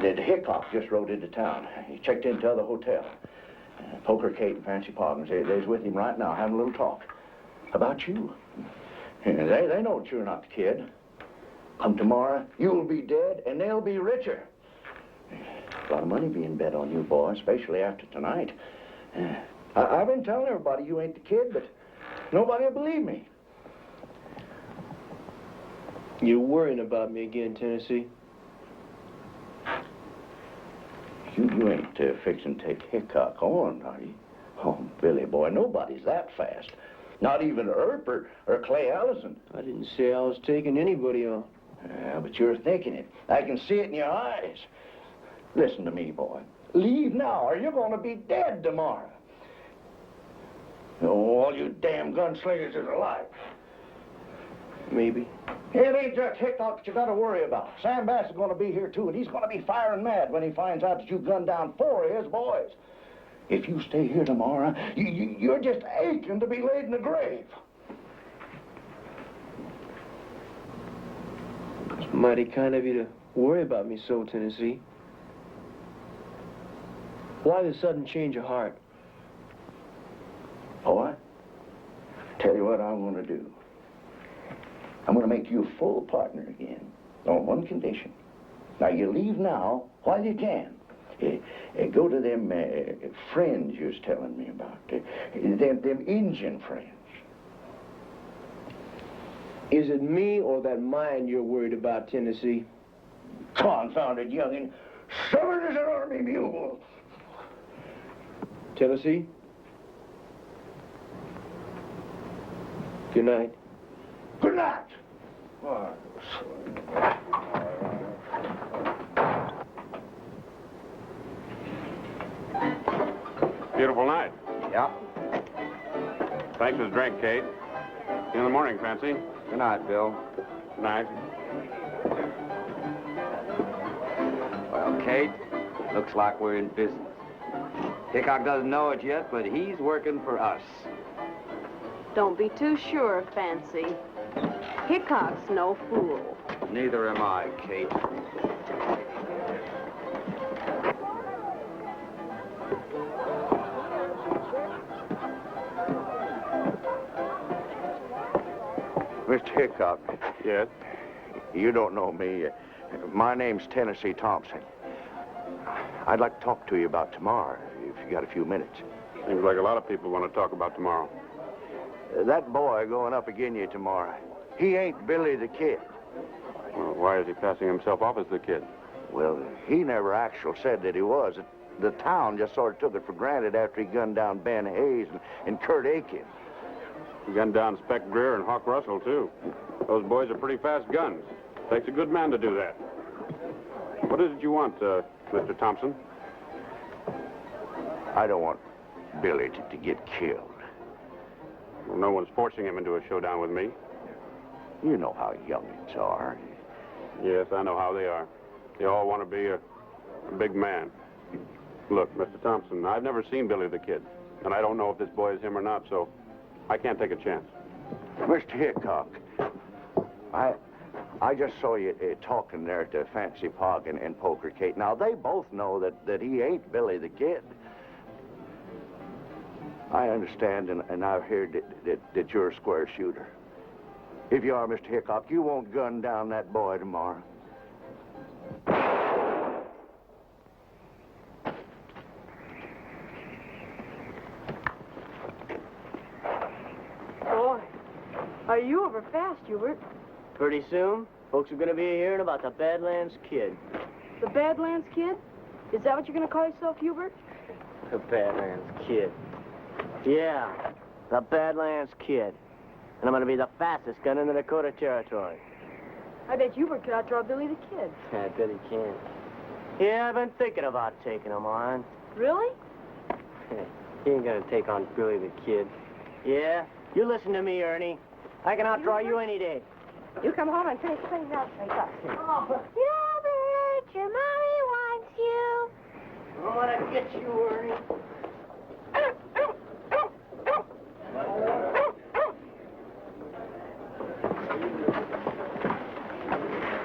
T: that Hickok just rode into town. He checked into the hotel. Poker Kate and Fancy Poggins, they's with him right now having a little talk about you. And they know that you're not the kid. Come tomorrow, you'll be dead, and they'll be richer. A lot of money being bet on you, boy, especially after tonight. I've been telling everybody you ain't the kid, but nobody will believe me.
I: You're worrying about me again, Tennessee.
T: You ain't fixing to take Hickok on, are you? Oh, Billy, boy, nobody's that fast. Not even Earp or Clay Allison.
I: I didn't say I was taking anybody on.
T: Yeah, but you're thinking it. I can see it in your eyes. Listen to me, boy. Leave now, or you're going to be dead tomorrow. Oh, all you damn gunslingers is alive.
I: Maybe.
T: It ain't just Hickok that you got to worry about. Sam Bass is going to be here, too, and he's going to be firing mad when he finds out that you gunned down 4 of his boys. If you stay here tomorrow, you're just aching to be laid in the grave.
I: It's mighty kind of you to worry about me so, Tennessee. Why the sudden change of heart?
T: Boy, tell you what I'm going to do. I'm going to make you a full partner again, on one condition. Now, you leave now while you can. Go to them friends you was telling me about, them Indian friends.
I: Is it me or that mine you're worried about, Tennessee?
T: Confounded youngin', stubborn as an army mule.
I: Tennessee? Good night.
T: Good night.
G: Beautiful night.
S: Yeah.
G: Thanks for the drink, Kate. See you in the morning, Fancy.
S: Good night, Bill.
G: Good night.
M: Well, Kate, looks like we're in business. Hickok doesn't know it yet, but he's working for us.
E: Don't be too sure, Fancy. Hickok's no fool.
M: Neither am I, Kate.
T: Mr. Hickok.
G: Yes?
T: You don't know me. My name's Tennessee Thompson. I'd like to talk to you about tomorrow, if you got a few minutes.
G: Seems like a lot of people want to talk about tomorrow.
T: That boy going up again you tomorrow, he ain't Billy the Kid.
G: Well, why is he passing himself off as the kid?
T: Well, he never actually said that he was. The town just sort of took it for granted after he gunned down Ben Hayes and Kurt Aiken.
G: He gunned down Spec Greer and Hawk Russell, too. Those boys are pretty fast guns. Takes a good man to do that. What is it you want, Mr. Thompson?
T: I don't want Billy to get killed.
G: Well, no one's forcing him into a showdown with me.
T: You know how youngins are.
G: Yes, I know how they are. They all want to be a big man. Look, Mr. Thompson, I've never seen Billy the Kid, and I don't know if this boy is him or not, so I can't take a chance.
T: Mr. Hickok, I just saw you talking there to Fancy Pog and Poker Kate. Now, they both know that he ain't Billy the Kid. I understand, and I've heard that you're a square shooter. If you are, Mr. Hickok, you won't gun down that boy tomorrow.
C: Boy, are you over fast, Hubert?
I: Pretty soon, folks are going to be hearing about the Badlands Kid.
C: The Badlands Kid? Is that what you're going to call yourself, Hubert?
I: The Badlands Kid. Yeah, the Badlands Kid. And I'm going to be the fastest gun in the Dakota Territory.
C: I bet Hubert could outdraw Billy the Kid.
I: I bet he can. Yeah, I've been thinking about taking him on.
C: Really?
I: He ain't going to take on Billy the Kid. Yeah? You listen to me, Ernie. I can outdraw you any day.
J: You come home and finish cleaning out and up.
K: Hubert, your mommy wants you.
I: I want to get you, Ernie.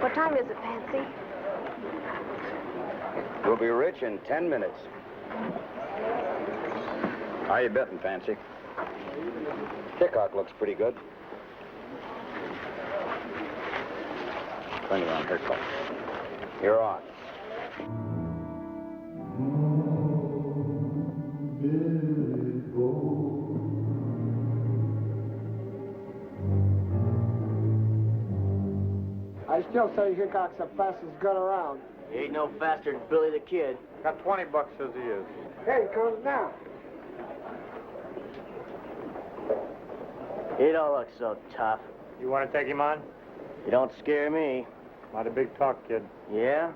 C: What time is it, Fancy?
S: We'll be rich in 10 minutes. How you betting, Fancy? Hickok looks pretty good. 20 on Hickok. You're on.
R: I still say Hickok's the fastest gun around.
I: He ain't no faster than Billy the Kid.
H: Got 20 bucks, says he is.
R: Here he comes now.
I: He don't look so tough.
H: You want to take him on?
I: You don't scare me.
H: Not a big talk, kid.
I: Yeah?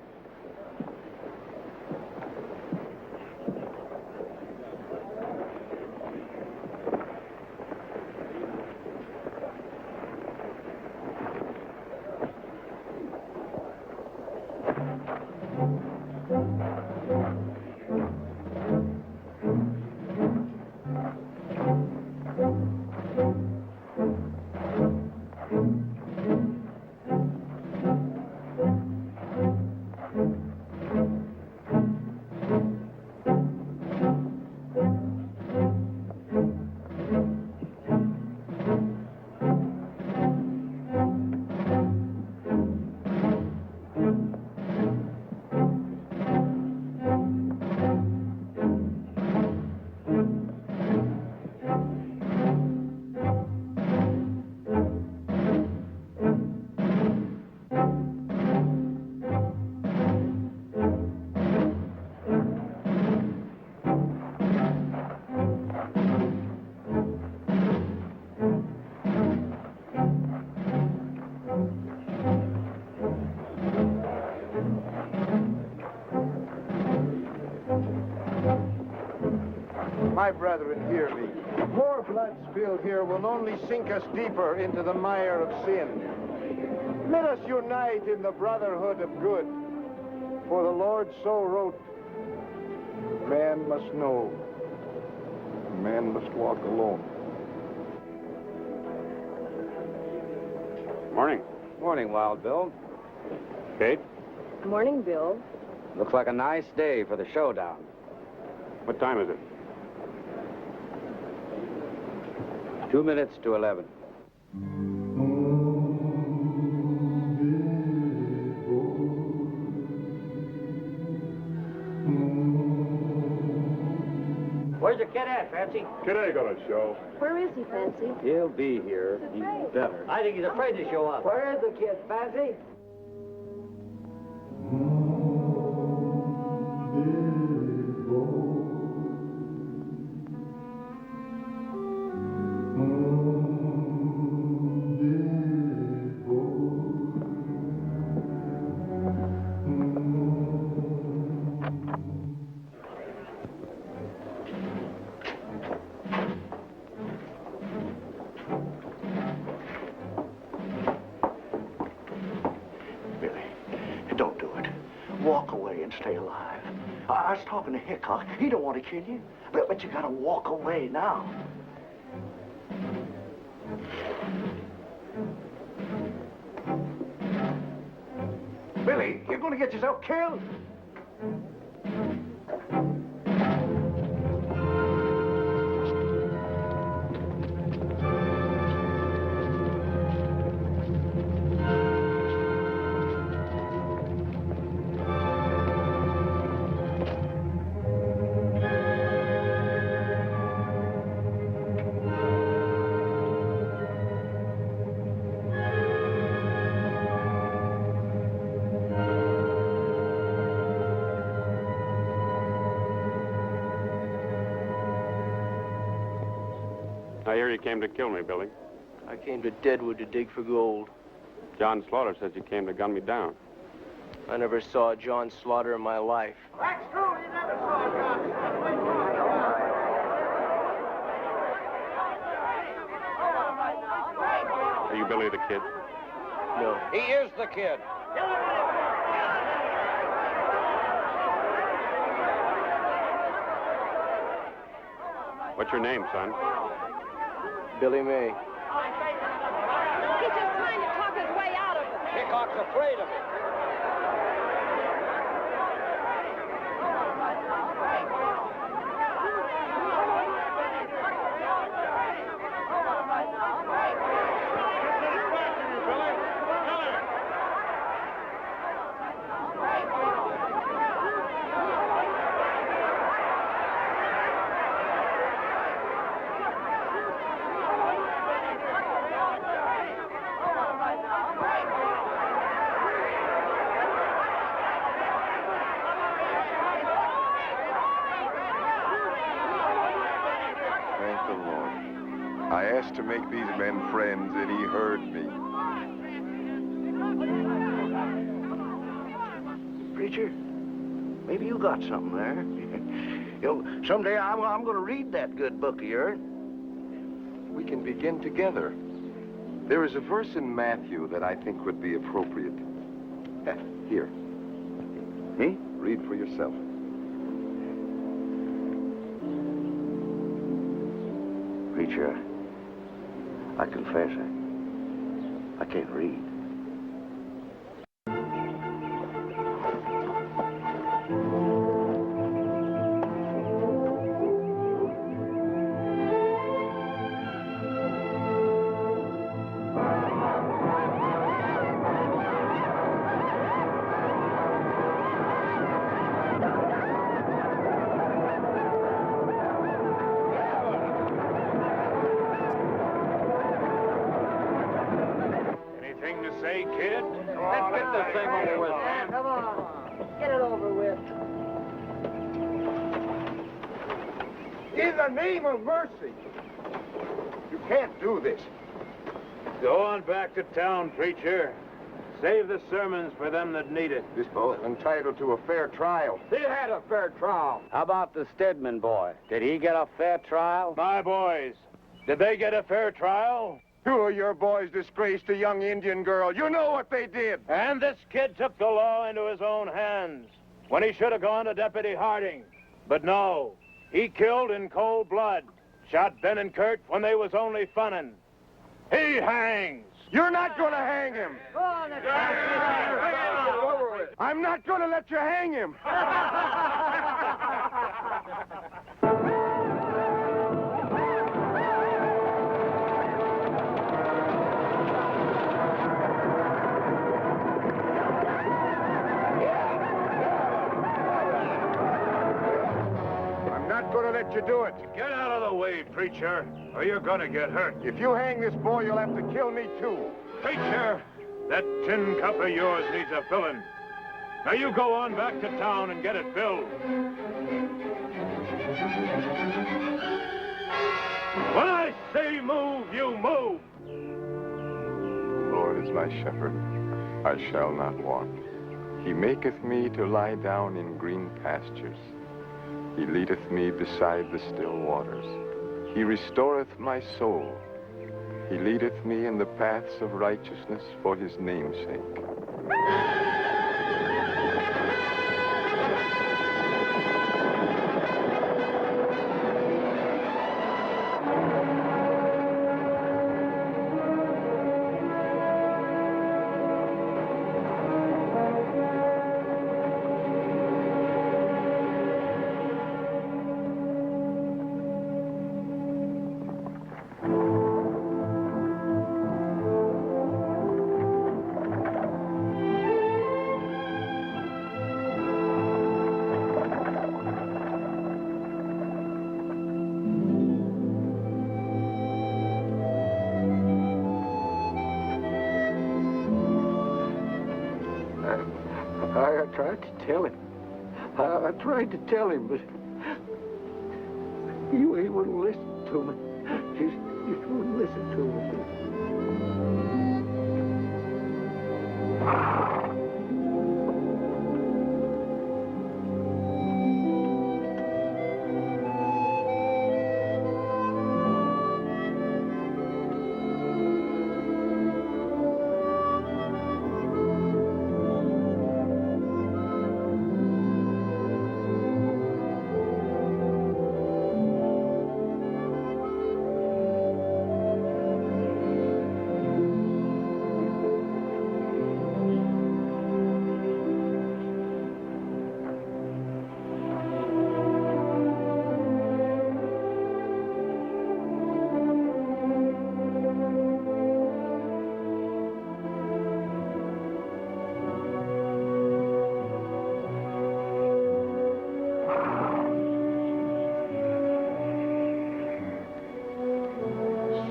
F: My brethren, hear me. More blood spilled here will only sink us deeper into the mire of sin. Let us unite in the brotherhood of good. For the Lord so wrote, man must know, man must walk alone.
G: Morning.
S: Morning, Wild Bill.
G: Kate?
C: Morning, Bill.
S: Looks like a nice day for the showdown.
G: What time is it?
S: 2 minutes to 11.
I: Where's the kid at, Fancy?
O: Kid ain't gonna show.
C: Where is he, Fancy?
S: He'll be here. He's better.
I: I think he's afraid to show up.
R: Where is the kid, Fancy?
T: Don't do it. Walk away and stay alive. I was talking to Hickok. He don't want to kill you. But you gotta walk away now.
I: Billy, you're going to get yourself killed.
G: I hear you came to kill me, Billy.
I: I came to Deadwood to dig for gold.
G: John Slaughter says you came to gun me down.
I: I never saw John Slaughter in my life.
B: That's true. You never saw John.
G: Are you Billy the Kid?
I: No.
B: He is the kid.
G: What's your name, son?
I: Billy May.
E: He's just trying to talk his way out of it.
B: Hickok's afraid of it.
F: Thank the Lord. I asked to make these men friends, and he heard me.
N: Preacher, maybe you got something there. Someday I'm going to read that good book of yours.
F: We can begin together. There is a verse in Matthew that I think would be appropriate. Here.
N: Me?
F: Read for yourself.
N: Preacher, I confess I can't read.
T: Anything to say, kid?
I: Let's get this thing over with.
R: Man, come on. Get it over with.
F: In the name of mercy! You can't do this.
T: Go on back to town, preacher. Save the sermons for them that need it.
F: This boy's entitled to a fair trial.
I: He had a fair trial.
M: How about the Stedman boy? Did he get a fair trial?
T: My boys, did they get a fair trial?
F: Two of your boys disgraced a young Indian girl. You know what they did.
T: And this kid took the law into his own hands when he should have gone to Deputy Harding. But no, he killed in cold blood. Shot Ben and Kurt when they was only funnin'. He hangs.
F: You're not going to hang him.
R: Go on,
F: I'm not going to let you hang him. I'm not going to let you do it.
T: Get out of the way, preacher, or you're gonna get hurt.
F: If you hang this boy, you'll have to kill me, too.
T: Preacher, that tin cup of yours needs a filling. Now you go on back to town and get it filled. When I say move, you move.
F: The Lord is my shepherd. I shall not want. He maketh me to lie down in green pastures. He leadeth me beside the still waters. He restoreth my soul. He leadeth me in the paths of righteousness for his name's sake. tried to tell him. I tried to tell him, but he wouldn't listen to me. He wouldn't listen to me.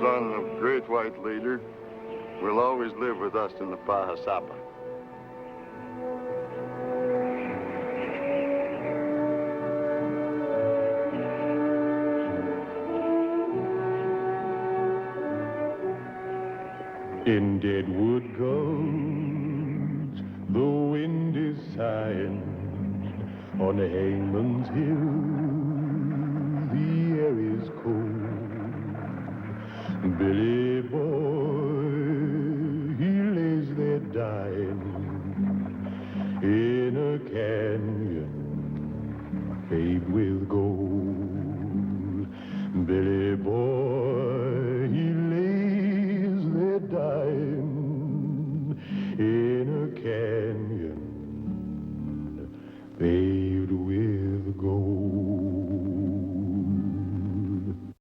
Q: Son of great white leader, will always live with us in the Pahasapa.
A: In Deadwood Gulch, the wind is sighing. On the Hangman's Hill, the air is cold. Billy boy, he lays there dying in a canyon paved with gold. Billy boy, he lays there dying in a canyon